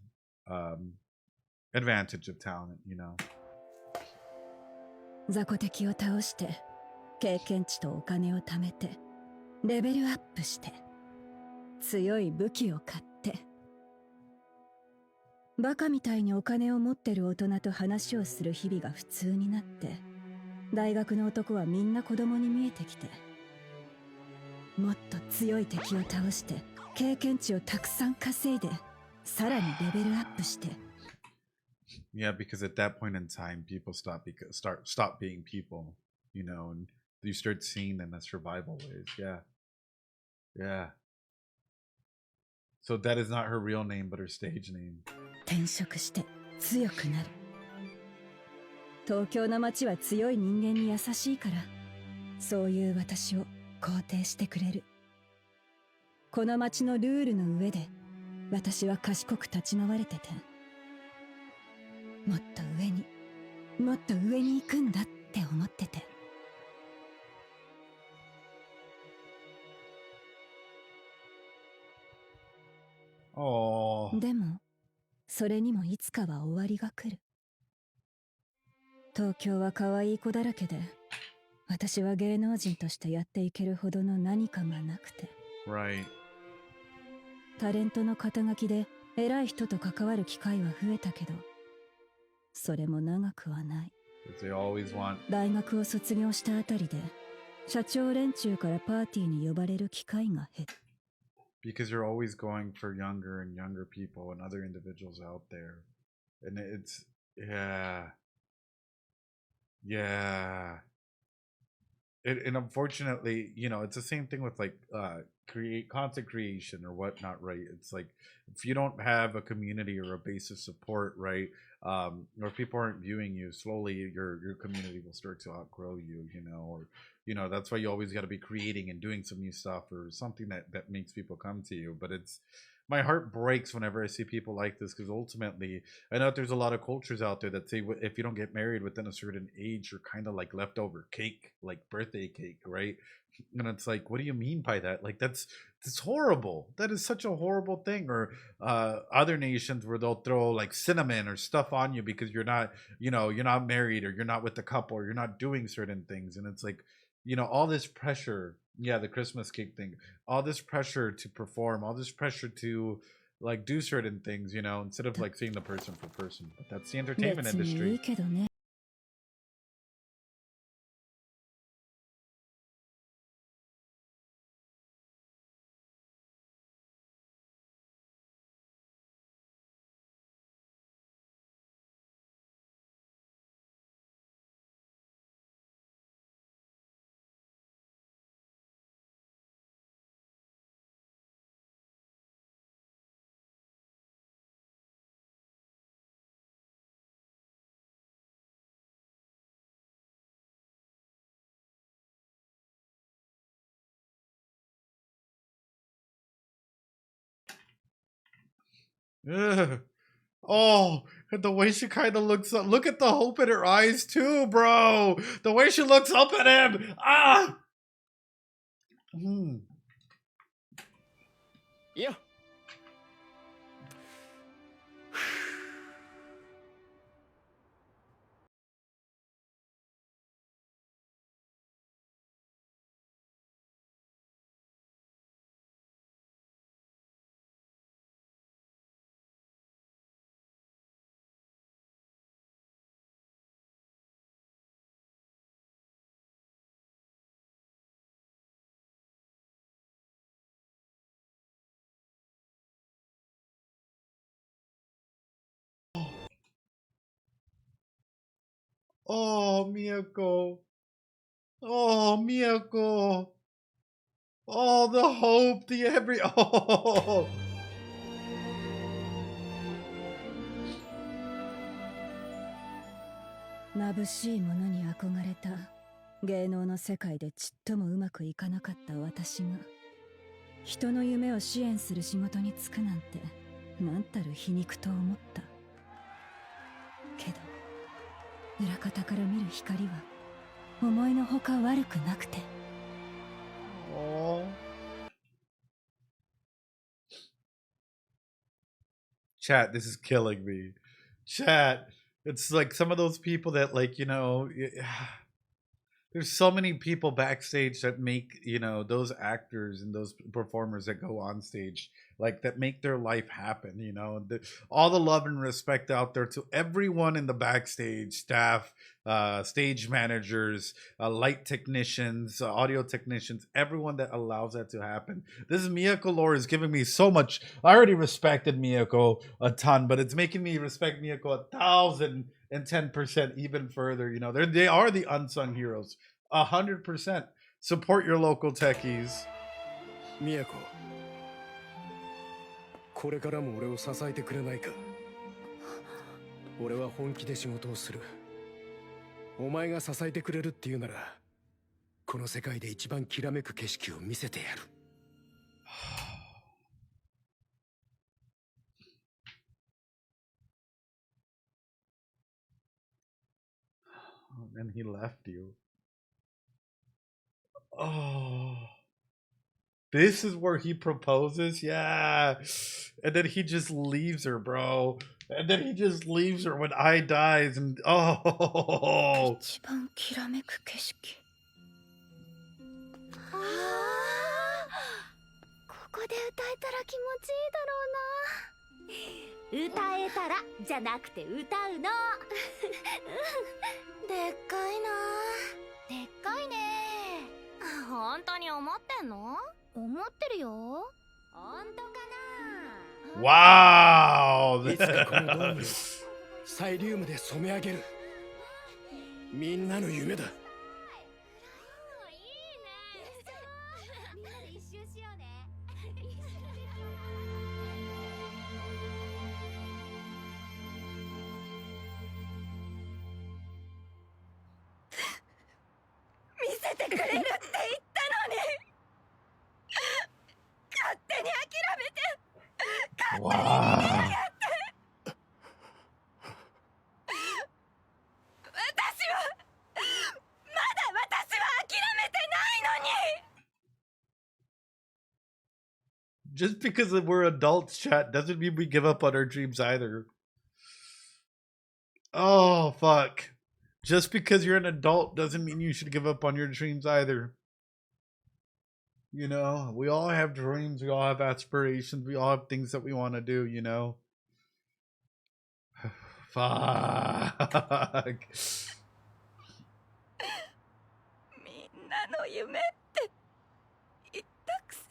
advantage of talent, 雑魚敵を倒して経験値とお金を貯めてレベルアップして強い武器を買ってバカみたいにお金を持ってる大人と話をする日々が普通になって、大学の男はみんな子供に見えてきて、もっと強い敵を倒して経験値をたくさん稼いでさらにレベルアップして。Yeah, because at that point in time, people stop being people, and you start seeing them as survival ways. Yeah, yeah. So that is not her real name, but her stage name. 転職して強くなる。東京の街は強い人間に優しいから、そういう私を肯定してくれる。この街のルールの上で、私は賢く立ち回れてて。もっと上に、もっと上に行くんだって思ってて。でも、それにもいつかは終わりが来る。東京は可愛い子だらけで、私は芸能人としてやっていけるほどの何かがなくて。Right. タレントの肩書きで偉い人と関わる機会は増えたけど、それも長くはない。大学を卒業したあたりで、社長連中からパーティーに呼ばれる機会が減った。Because you're always going for younger and younger people and other individuals out there. And it's, yeah. And unfortunately, it's the same thing with like content creation or whatnot, right? It's like if you don't have a community or a base of support, right, or people aren't viewing you, slowly your community will start to outgrow you, or that's why you always got to be creating and doing some new stuff or something that makes people come to you. But my heart breaks whenever I see people like this, because ultimately I know that there's a lot of cultures out there that say if you don't get married within a certain age, you're kind of like leftover cake, like birthday cake, right? And it's like, what do you mean by that? Like that's horrible. That is such a horrible thing. Or other nations where they'll throw like cinnamon or stuff on you because you're not married, or you're not with the couple, or you're not doing certain things. And it's like, all this pressure. Yeah, the Christmas cake thing. All this pressure to perform, all this pressure to like do certain things, instead of like seeing the person for person. But that's the entertainment industry. Ugh. Oh, and the way she kind of looks up. Look at the hope in her eyes too, bro. The way she looks up at him. Ah. Yeah. Oh, Miyako. Oh, Miyako. Oh, the hope, the every. Oh. 眩しいものに憧れた芸能の世界でちっともうまくいかなかった私が人の夢を支援する仕事に就くなんてなんたる皮肉と思ったけど裏方から見る光は思いのほか悪くなくて Oh. Chat, this is killing me. Chat, it's like some of those people that, like, there's so many people backstage that make, those actors and those performers that go on stage, like, that make their life happen, all the love and respect out there to everyone in the backstage staff, stage managers, light technicians, audio technicians, everyone that allows that to happen. This Miyako lore is giving me so much. I already respected Miyako a ton, but it's making me respect Miyako 1,010% even further. They are the unsung heroes. 100%. Support your local techies. Miyako, これからも俺を支えてくれないか。俺は本気で仕事をする。お前が支えてくれるっていうなら、この世界で一番きらめく景色を見せてやる。And he left you. Oh. This is where he proposes? Yeah. And then he just leaves her, bro. And then he just leaves her when I dies. And oh. 一番きらめく景色。ああ、ここで歌えたら気持ちいいだろうな。歌えたらじゃなくて歌うの。でっかいな。でっかいね。本当に思ってんの？思ってるよ。本当かな。Wow. いつかこのドームをサイリウムで染め上げる。みんなの夢だ。見せてくれるって言ったのに勝手に諦めて勝手に逃げやがって私はまだ諦めてないのに Just because we're adults, chat, doesn't mean we give up on our dreams either. Oh, fuck. Just because you're an adult doesn't mean you should give up on your dreams either. We all have dreams. We all have aspirations. We all have things that we want to do, Fuck. みんなの夢って言ったくせに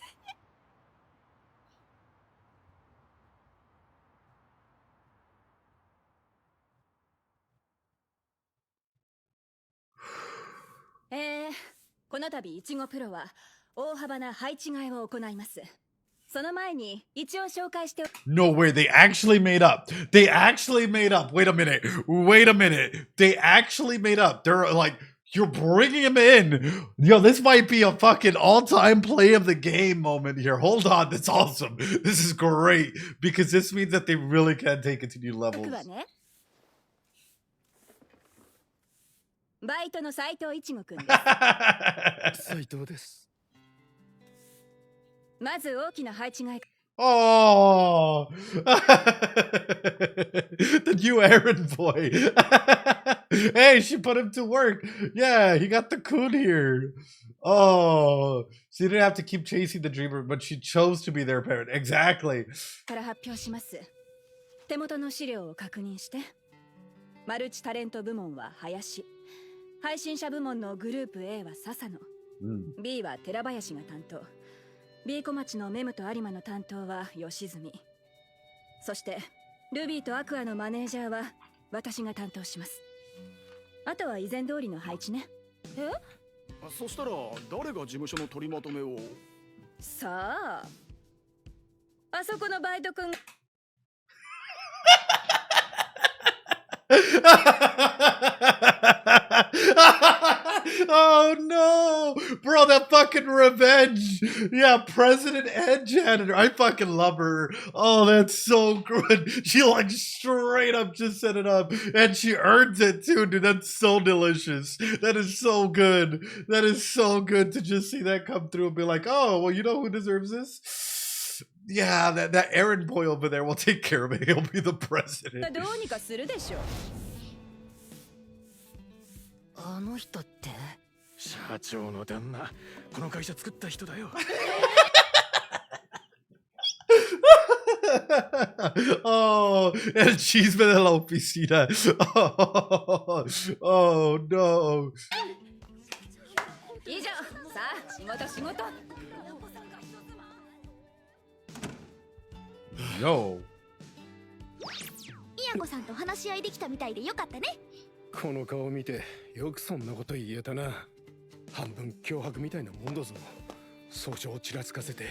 この度いちごプロは大幅な配置換えを行います。その前に一応紹介して No way, they actually made up. They actually made up. Wait a minute. They actually made up. They're like, you're bringing him in. Yo, this might be a fucking all-time play of the game moment here. Hold on, that's awesome. This is great because this means that they really can take it to new levels. バイトの斉藤いちごくんです。斉藤です。まず大きな配置換え。Oh, the new errand boy. Hey, she put him to work. Yeah, he got the coon here. Oh, she didn't have to keep chasing the dreamer, but she chose to be their parent. Exactly. から発表します。手元の資料を確認して。マルチタレント部門は林。配信者部門のグループ A は笹野、B は寺林が担当、B 小町のメムと有馬の担当は吉住、そしてルビーとアクアのマネージャーは私が担当します。あとは以前通りの配置ね。え？そしたら誰が事務所の取りまとめを？さあ、あそこのバイト君。Oh no, bro, that fucking revenge. Yeah, president and janitor. I fucking love her. Oh, that's so good. She like straight up just set it up, and she earns it too, dude. That's so delicious. That is so good. That is so good to just see that come through and be like, oh, well, you know who deserves this? Yeah, that errand boy over there will take care of it. He'll be the president. どうにかするでしょ。あの人って社長の旦那、この会社作った人だよ。Oh, el chisme de la oficina. Oh, oh no. 以上、さあ、仕事仕事。Yo. みやこさんと話し合いできたみたいでよかったね。この顔見てよくそんなこと言えたな。半分脅迫みたいなもんだぞ。訴訟をちらつかせて。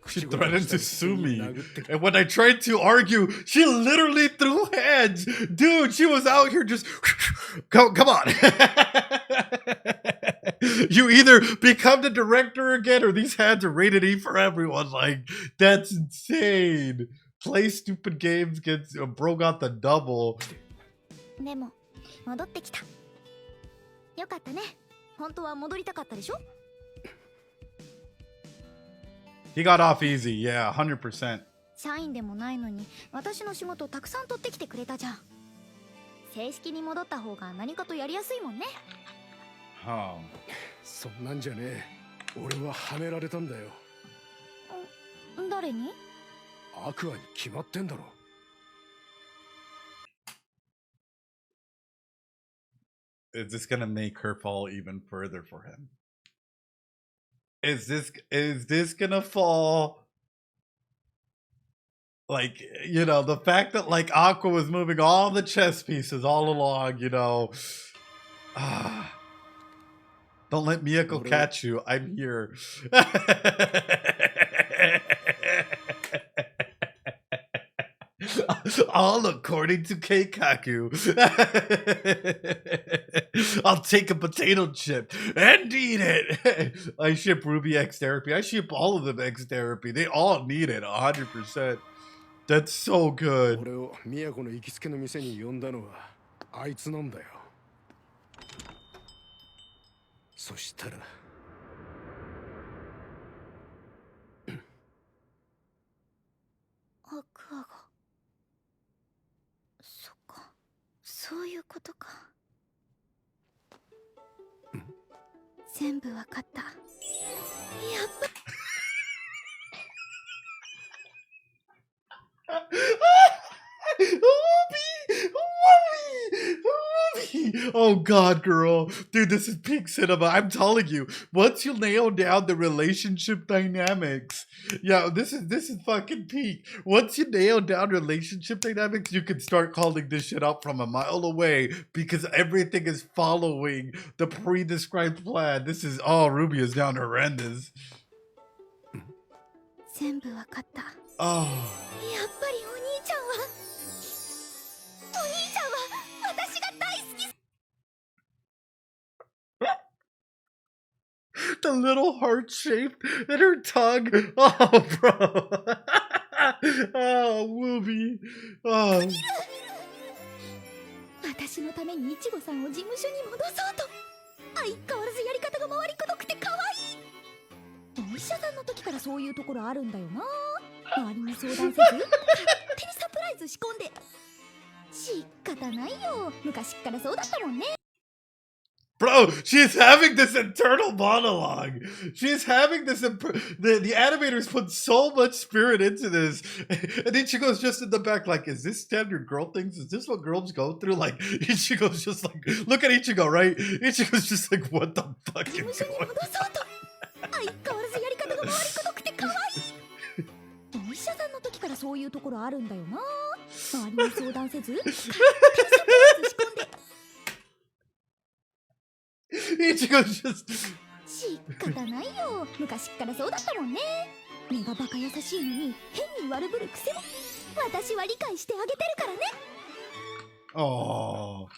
She threatened to sue me. And when I tried to argue, she literally threw hands. Dude, she was out here just... Come on. You either become the director again or these hands are rated E for everyone. Like, that's insane. Play stupid games, gets bro got the double. でも戻ってきた。よかったね。本当は戻りたかったでしょ？ He got off easy, yeah, 100%. 社員でもないのに私の仕事たくさん取ってきてくれたじゃん。正式に戻った方が何かとやりやすいもんね。Oh. そんなんじゃねえ。俺ははめられたんだよ。誰に？アクアに決まってんだろ。Is this gonna make her fall even further for him? Is this gonna fall? Like, you know, the fact that like Aqua was moving all the chess pieces all along, you know. Don't let Miyako catch you. I'm here. All according to Keikaku. I'll take a potato chip and eat it. I ship Ruby X Therapy. I ship all of them X Therapy. They all need it 100%. That's so good. 俺を宮古の行きつけの店に呼んだのはあいつなんだよ。そしたらアクアが。そっか、そういうことか。全部わかった。やっぱOh god, girl. Dude, this is peak cinema. I'm telling you. Once you nail down the relationship dynamics. Yeah, this is fucking peak. Once you nail down relationship dynamics, you can start calling this shit out from a mile away because everything is following the pre-described plan. This is Ruby is down horrendous. 全部わかった。Oh. やっぱりお兄ちゃんは私が大好き。 The little heart shape in her tongue. Oh, bro. Oh, Wooby. Oh. 私のためにイチゴさんを事務所に戻そうと。相変わらずやり方が回りくどくて可愛い。お医者さんの時からそういうところあるんだよな。周りに相談せず勝手にサプライズ仕込んで。仕方ないよ。昔っからそうだったもんね。 Bro, she's having this internal monologue. She's having this. The animators put so much spirit into this. And Ichigo's just in the back, like, is this standard girl things? Is this what girls go through? Like, Ichigo's just like, look at Ichigo, right? Ichigo's just like, what the fuck is going on? 相変わらずやり方が回りくどくて可愛い。お医者さんの時からそういうところあるんだよな。周りに相談せず勝手にサプライズ仕込んで。Ichigo's just 仕方ないよ、昔っからそうだったもんね。根がバカ優しいのに変に悪ぶるくせも。私は理解してあげてるからね。oh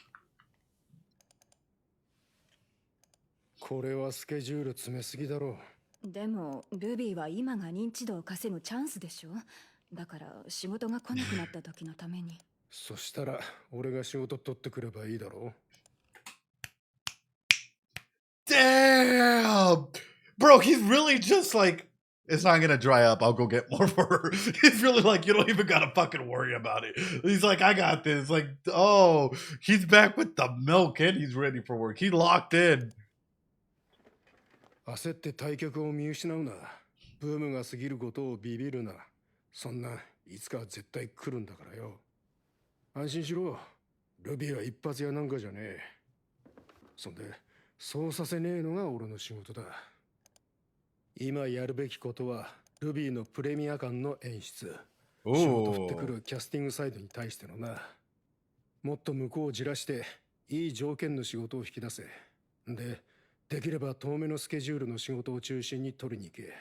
これはスケジュール詰めすぎだろ。でもルビーは今が認知度を稼ぐチャンスでしょ。だから仕事が来なくなった時のために。そしたら俺が仕事取ってくればいいだろ。 damn, bro. He's really just like, it's not gonna dry up. I'll go get more for her. He's really like, you don't even gotta fucking worry about it. He's like, I got this. Like, oh, he's back with the milk and he's ready for work. He locked in. 焦って対局を見失うな。ブームが過ぎることをビビるな。そんないつかは絶対来るんだからよ。安心しろ。ルビーは一発やなんかじゃねえ。そんでそうさせねえのが俺の仕事だ。今やるべきことはルビーのプレミア感の演出。仕事振ってくるキャスティングサイドに対してのな。もっと向こうをじらしていい条件の仕事を引き出せ。でできれば遠めのスケジュールの仕事を中心に取りに行け。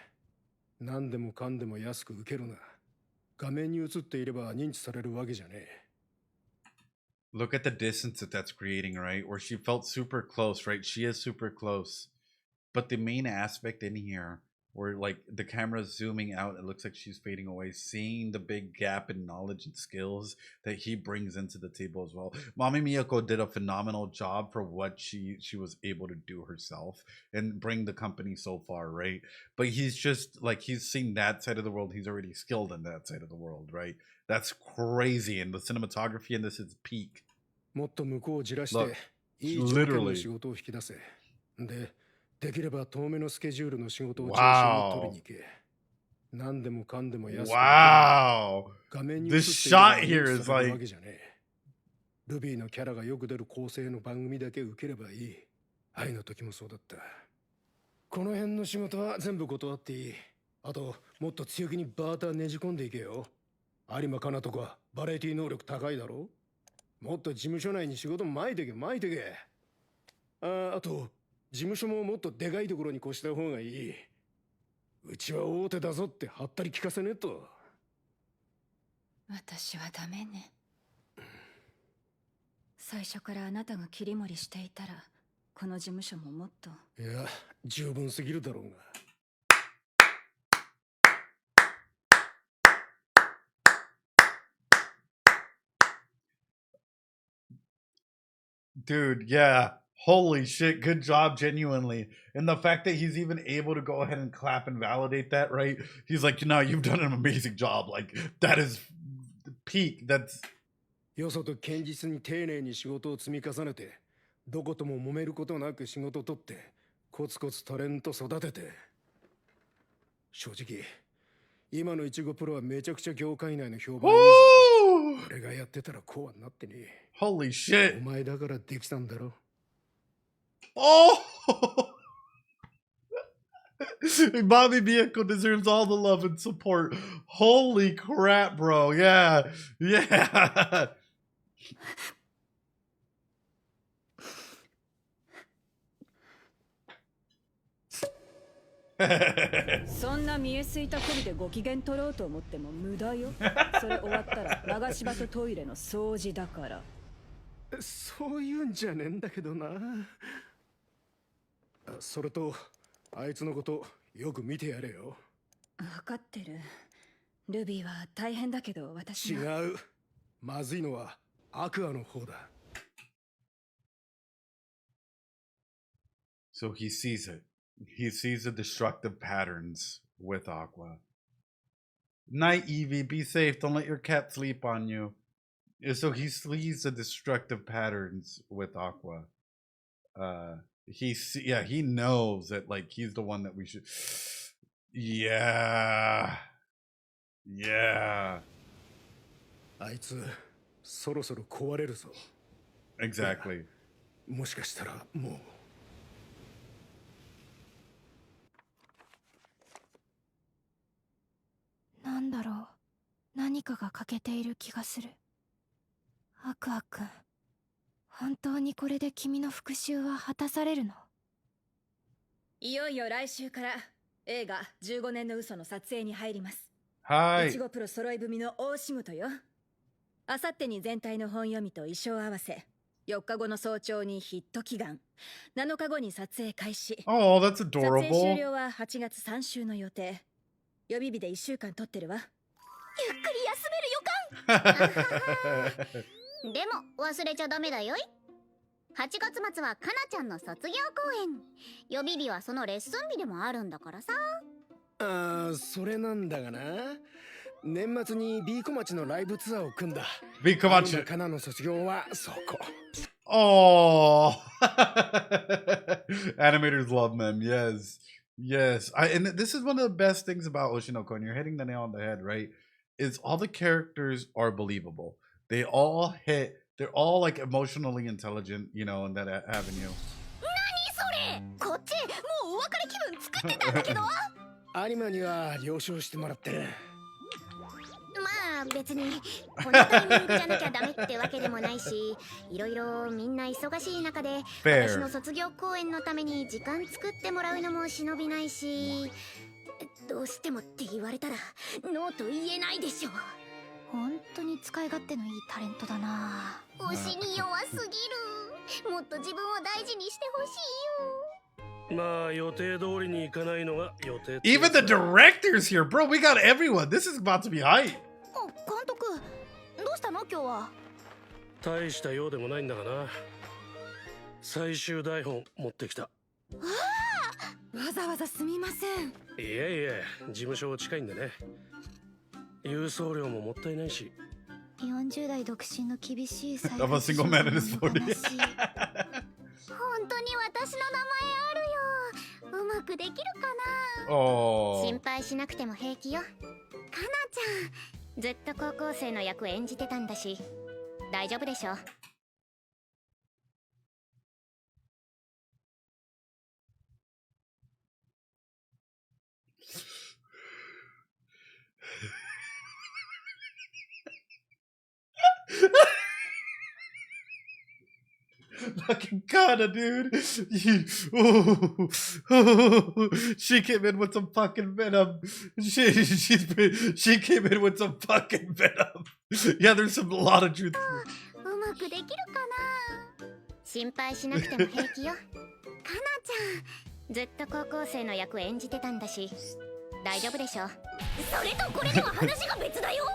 何でもかんでも安く受けるな。画面に映っていれば認知されるわけじゃねえ。Look at the distance that that's creating, right? Where she felt super close, right? She is super close. But the main aspect in here, where like the camera's zooming out, it looks like she's fading away, seeing the big gap in knowledge and skills that he brings into the table as well. Mami Miyako did a phenomenal job for what she was able to do herself and bring the company so far, right? But he's just like, he's seen that side of the world. He's already skilled in that side of the world, right? That's crazy. And the cinematography in this is peak. もっと向こうをじらしていい条件の仕事を引き出せ。でできれば遠めのスケジュールの仕事を中心に取りに行け。何でもかんでも安く。Wow. 画面に映 This っていれば shot here 認 is 知される like わけじゃねえ。ルビーのキャラがよく出る構成の番組だけ受ければいい。愛の時もそうだった。この辺の仕事は全部断っていい。あともっと強気にバーターねじ込んでいけよ。有馬かなとかバラエティ能力高いだろ。もっと事務所内に仕事巻いてけ。あと事務所ももっとでかいところに越した方がいい。うちは大手だぞってはったり聞かせねえと。私はダメね。最初からあなたが切り盛りしていたらこの事務所ももっと。いや十分すぎるだろうが。Dude, yeah. Holy shit, good job, genuinely. And the fact that he's even able to go ahead and clap and validate that, right? He's like, no, you've done an amazing job. Like, that is peak. That's... よそと堅実に丁寧に仕事を積み重ねて、どことも揉めることなく仕事を取って、コツコツタレント育てて。正直、今のイチゴプロはめちゃくちゃ業界内の評判いいぞ。俺がやってたらこうはなってねえ。Holy shit. お前だからできたんだろ。Oh! Bobby Miyako deserves all the love and support. Holy crap, bro. Yeah. Yeah. そんな見えすいたこりでご機嫌取ろうと思っても無駄よ。それ終わったら流し場とトイレの掃除だから。そういうんじゃねえんだけどな。それとあいつのことよく見てやれよ。分かってる。ルビーは大変だけど私違う。まずいのはアクアの方だ。So he sees it. He sees the destructive patterns with Aqua. Night, Evie. Be safe. Don't let your cat sleep on you. So he sees the destructive patterns with Aqua. He knows that like he's the one that we should. Yeah. あいつそろそろ壊れるぞ。 Exactly. もしかしたらもう。なんだろう、何かが欠けている気がする。アクアくん、本当にこれで君の復讐は果たされるの？いよいよ来週から映画15年の嘘の撮影に入ります。はいいちごプロ揃い踏みの大仕事よ。あさってに全体の本読みと衣装合わせ、4日後の早朝にヒット祈願、7日後に撮影開始。 Oh, that's 撮影終 adorable. 了は8月3週の予定。予備日で1週間撮ってるわ。ゆっくり休める予感でも忘れちゃダメだよい。8月末はかなちゃんの卒業公演。予備日はそのレッスン日でもあるんだからさ。ああ、それなんだがな。年末にビーコ町のライブツアーを組んだ。ビーコ町。かなの卒業はそこ。Oh, animators love them. Yes, yes. And this is one of the best things about Oshinoko, and you're hitting the nail on the head, right? Is all the characters are believable. They all hit. They're all like emotionally intelligent, you know, in that avenue. 何それ、こっちもうお別れ気分作ってたんだけど。有馬には了承してもらってる。まあ別にこのタイミングじゃなきゃダメってわけでもないし、いろいろみんな忙しい中で私の卒業公演のために時間作ってもらうのも忍びないし、どうしてもって言われたらノーと言えないでしょ。本当に使い勝手のいいタレントだな。推しに弱すぎる。もっと自分を大事にしてほしいよ。まあ予定通りにいかないのが予定。 Even the directors here, bro. We got everyone. This is about to be hype. 監督、どうしたの今日は。大したようでもないんだがな。最終台本持ってきた。わざわざすみません。いえいえ、事務所近いんでね。郵送料ももったいないし。40代独身の厳しい財布 I'm a single man in his 40. 本当に私の名前あるよ。うまくできるかな。Oh. 心配しなくても平気よ。かなちゃん、ずっと高校生の役演じてたんだし大丈夫でしょ。Fucking Kana, dude. She came in with some fucking venom. She came in with some fucking venom. Yeah, there's a lot of truth. うまくできるかな。心配しなくても平気よ。かなちゃん、ずっと高校生の役演じてたんだし大丈夫でしょ。それとこれでは話が別だよ。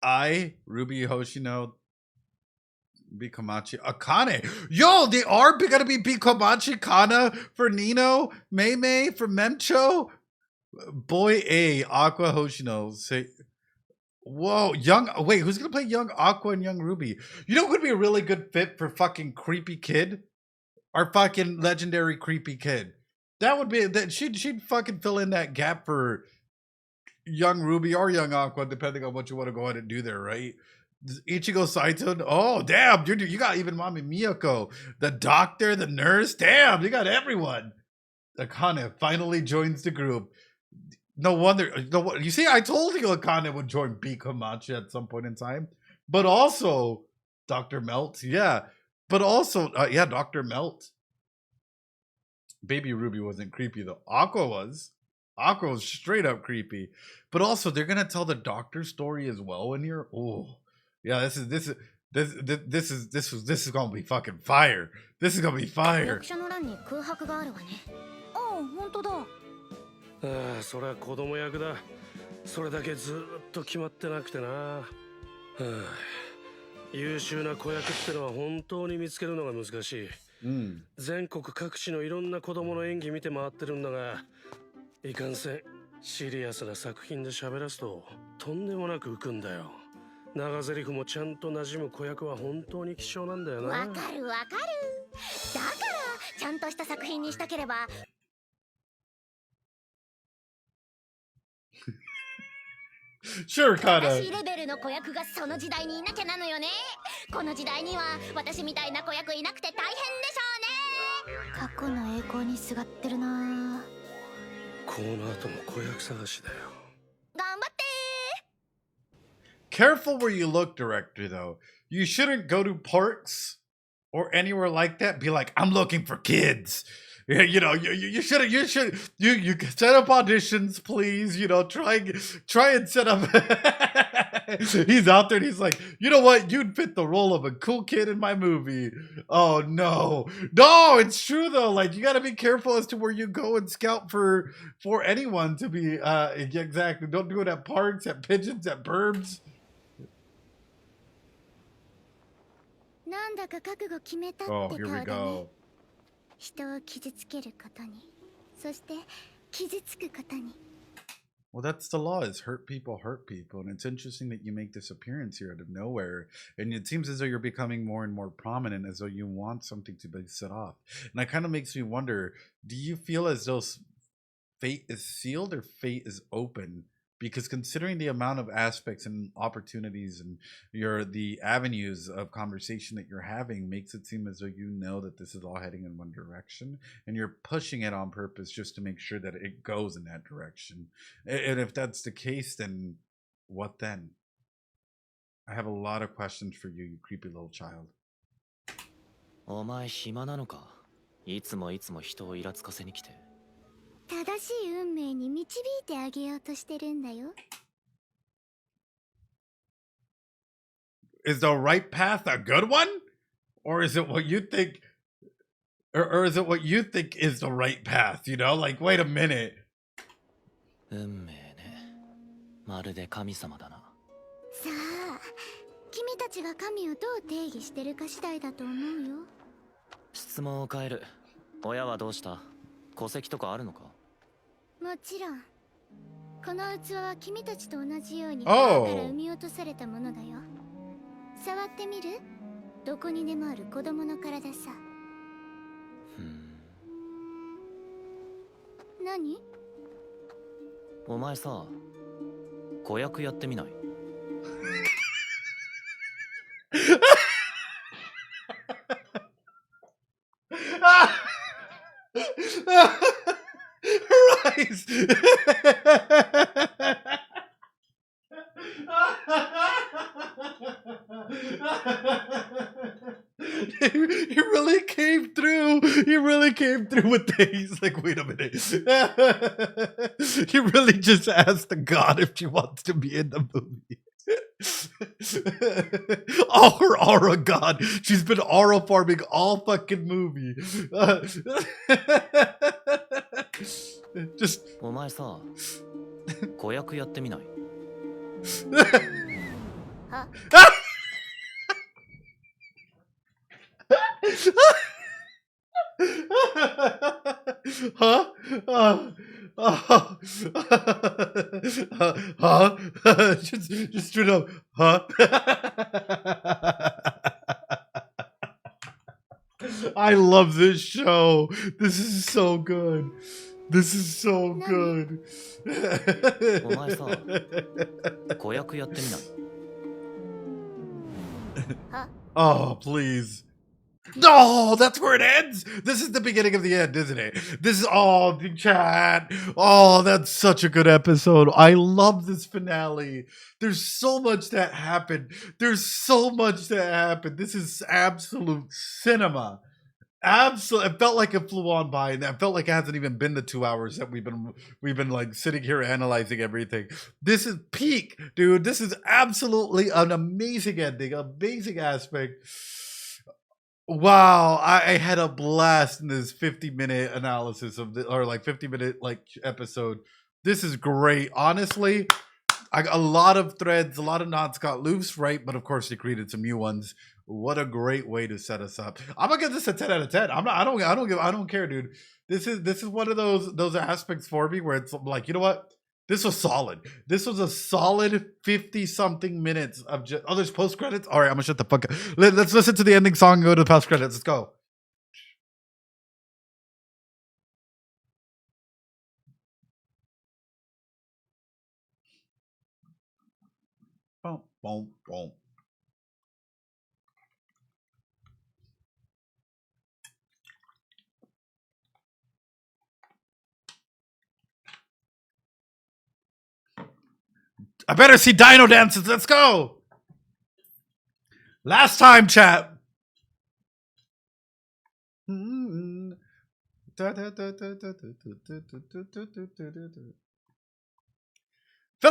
Ruby Hoshino, Bikomachi, Akane. Yo, they are gonna be Bikomachi, Kana for Nino, Mei for Memcho. Boy A, Aqua Hoshino. Say, whoa, wait, who's gonna play young Aqua and young Ruby? You know who would be a really good fit for fucking creepy kid? Our fucking legendary creepy kid. That would be, that she'd fucking fill in that gap for young Ruby or young Aqua, depending on what you want to go ahead and do there, right? Ichigo Saito. Oh, damn, dude, you got even Mami Miyako, the doctor, the nurse. Damn, you got everyone. Akane finally joins the group. No wonder. You see, I told you Akane would join Bikomachi at some point in time. But also, Dr. Melt. Yeah. But also, yeah, Dr. Melt. Baby Ruby wasn't creepy, though. Aqua was. Aqua was straight up creepy, but also they're gonna tell the doctor story as well in here. Oh, yeah, this is gonna be fucking fire. This is gonna be fire. 役者の欄に空白があるわね。ああ、本当だ。ああ、そりゃ子供役だ。それだけずっと決まってなくてな。はあ、優秀な子役ってのは本当に見つけるのが難しい。全国各地のいろんな子供の演技見て回ってるんだが。いかんせんシリアスな作品で喋らすととんでもなく浮くんだよ。長台詞もちゃんと馴染む子役は本当に希少なんだよな。わかるわかる。だからちゃんとした作品にしたければ。Sure, Kana. 私レベルの子役がその時代にいなきゃなのよね。この時代には私みたいな子役いなくて大変でしょうね。過去の栄光にすがってるな。この後も子役探しだよ。頑張って Careful where you look, director, though. You shouldn't go to parks or anywhere like that. Be like, I'm looking for kids. Yeah, you know, you should you set up auditions, please. You know, try and set up. He's out there and he's like, you know what? You'd fit the role of a cool kid in my movie. Oh no, no, it's true though. Like you got to be careful as to where you go and scout for anyone to be. Exactly. Don't do it at parks, at pigeons, at burbs. なんだか覚悟決めたって Oh, 顔 here だ we ね。 go. 人を傷つけることに、そして傷つくことに。 Well, that's the law, is hurt people, and it's interesting that you make this appearance here out of nowhere, and it seems as though you're becoming more and more prominent, as though you want something to be set off. And that kind of makes me wonder, do you feel as though fate is sealed or fate is open? Because considering the amount of aspects and opportunities and the avenues of conversation that you're having makes it seem as though you know that this is all heading in one direction and you're pushing it on purpose just to make sure that it goes in that direction. And if that's the case, then what then? I have a lot of questions for you, you creepy little child. お前暇なのか？いつも人をイラつかせに来て。 正しい運命に導いてあげようとしてるんだよ。 Is the right path a good one? Or is it what you think or is it what you think is the right path? You know, like wait a minute. 運命ね。まるで神様だな。さあ、君たちが神をどう定義してるか次第だと思うよ。質問を変える。親はどうした？戸籍とかあるのか？ もちろん。この器は君たちと同じように川から産み落とされたものだよ。触ってみる？どこにでもある子供の体さ。何？お前さ、子役やってみない？ Rise! He really came through. He really came through with that. He's like, wait a minute. He really just asked the God if she wants to be in the movie. Oh, her aura god. She's been aura farming all fucking movie. Just お前さ、子役やってみない？ Huh? Huh? Just straight up, huh? I love this show. This is so good. This is so good. お前さ、子役やってみない？ Oh, please. No, that's where it ends. This is the beginning of the end, isn't it? This is all the chat. Oh, that's such a good episode. I love this finale. There's so much that happened. This is absolute cinema. Absolutely, it felt like it flew on by, and I felt like it hasn't even been the 2 hours that we've been like sitting here analyzing everything. This is peak, dude. This is absolutely an amazing ending, amazing aspect. Wow, I had a blast in this 50-minute analysis of the, or like 50-minute like episode. This is great, honestly. A lot of threads, a lot of knots got loose, right? But of course, they created some new ones. What a great way to set us up. I'm gonna give this a 10 out of 10. I don't care, dude. This is one of those aspects for me where it's like, you know what? This was solid. This was a solid 50-something minutes of just. Oh, there's post credits. All right, I'm gonna shut the fuck up. Let's listen to the ending song and go to the post credits. Let's go. Boom, boom, boom. I better see dino dances. Let's go. Last time, chat. Fill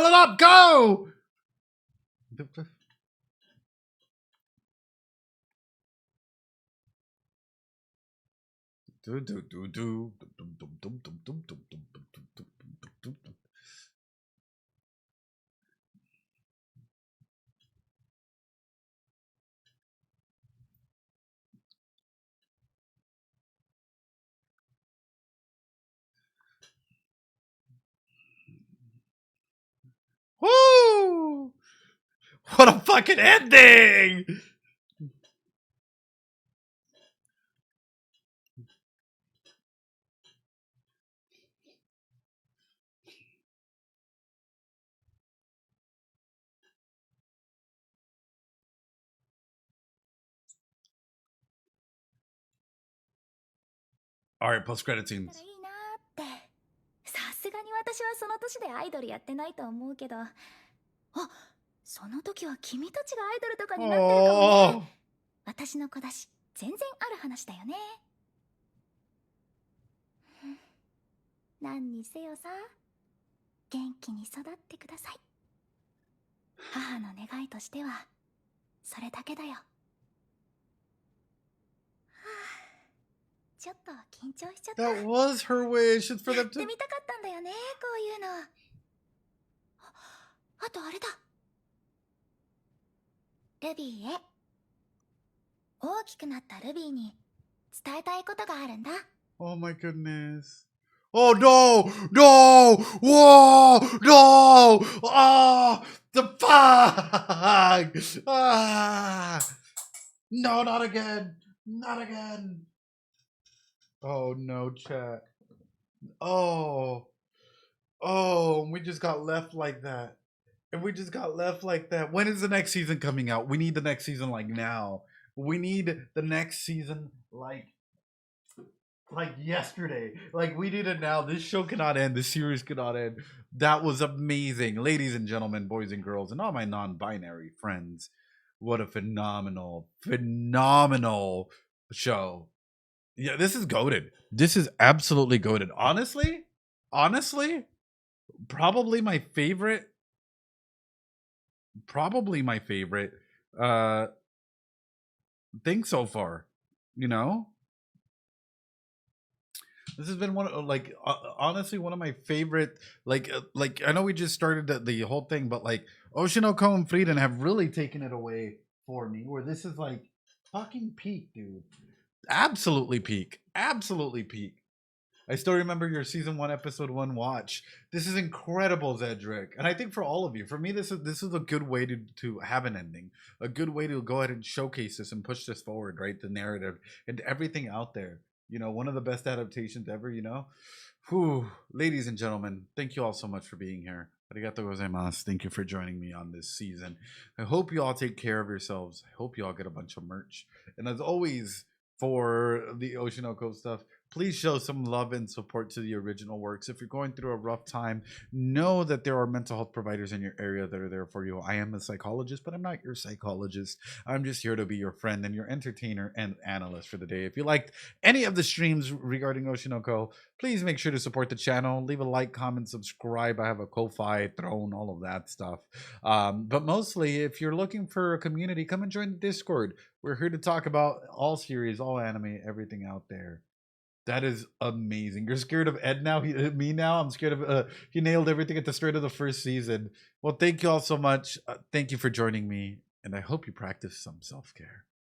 it up. Go. Woo! What a fucking ending! Alright, post-credit scenes. いいなーってさすがに私はその年でアイドルやってないと思うけど、あ、その時は君たちがアイドルとかになってるかもね。私の子だし全然ある話だよね。何にせよさ、元気に育ってください。母の願いとしてはそれだけだよ。ちょっと緊張しちゃった。 That was her wish. It's for them やっ to... てみたかったんだよね、こういうの。あとあれだ、ルビーへ。大きくなったルビーに伝えたいことがあるんだ。 Oh my goodness. Oh no! No! Whoa! No! Ah! The fuck! Ah! No, not again! Not again! Oh no, chat. Oh. Oh, we just got left like that. And we just got left like that. When is the next season coming out? We need the next season like now. We need the next season like yesterday. Like we need it now. This show cannot end. This series cannot end. That was amazing. Ladies and gentlemen, boys and girls, and all my non-binary friends. What a phenomenal show. Yeah, this is goated. This is absolutely goated. Honestly, probably my favorite thing so far, you know. This has been one of, like, honestly, one of my favorite, like I know we just started the whole thing, but like Oshinoko and Frieden have really taken it away for me, where this is like fucking peak, dude. Absolutely peak. I still remember your season 1 episode 1 watch. This is incredible, Zedric. And I think for all of you, for me, this is a good way to have an ending. A good way to go ahead and showcase this and push this forward, right? The narrative and everything out there. You know, one of the best adaptations ever, you know? Whew. Ladies and gentlemen, thank you all so much for being here. Arigatou gozaimasu. Thank you for joining me on this season. I hope you all take care of yourselves. I hope you all get a bunch of merch. And as always, for the Oshinoko stuff, please show some love and support to the original works. If you're going through a rough time, know that there are mental health providers in your area that are there for you. I am a psychologist, but I'm not your psychologist. I'm just here to be your friend and your entertainer and analyst for the day. If you liked any of the streams regarding Oshinoko, please make sure to support the channel. Leave a like, comment, subscribe. I have a Ko-Fi, Throne, all of that stuff. But mostly, if you're looking for a community, come and join the Discord. We're here to talk about all series, all anime, everything out there. That is amazing. You're scared of Ed now? Me now? I'm scared of... he nailed everything at the start of the first season. Well, thank you all so much. Thank you for joining me. And I hope you practice some self-care.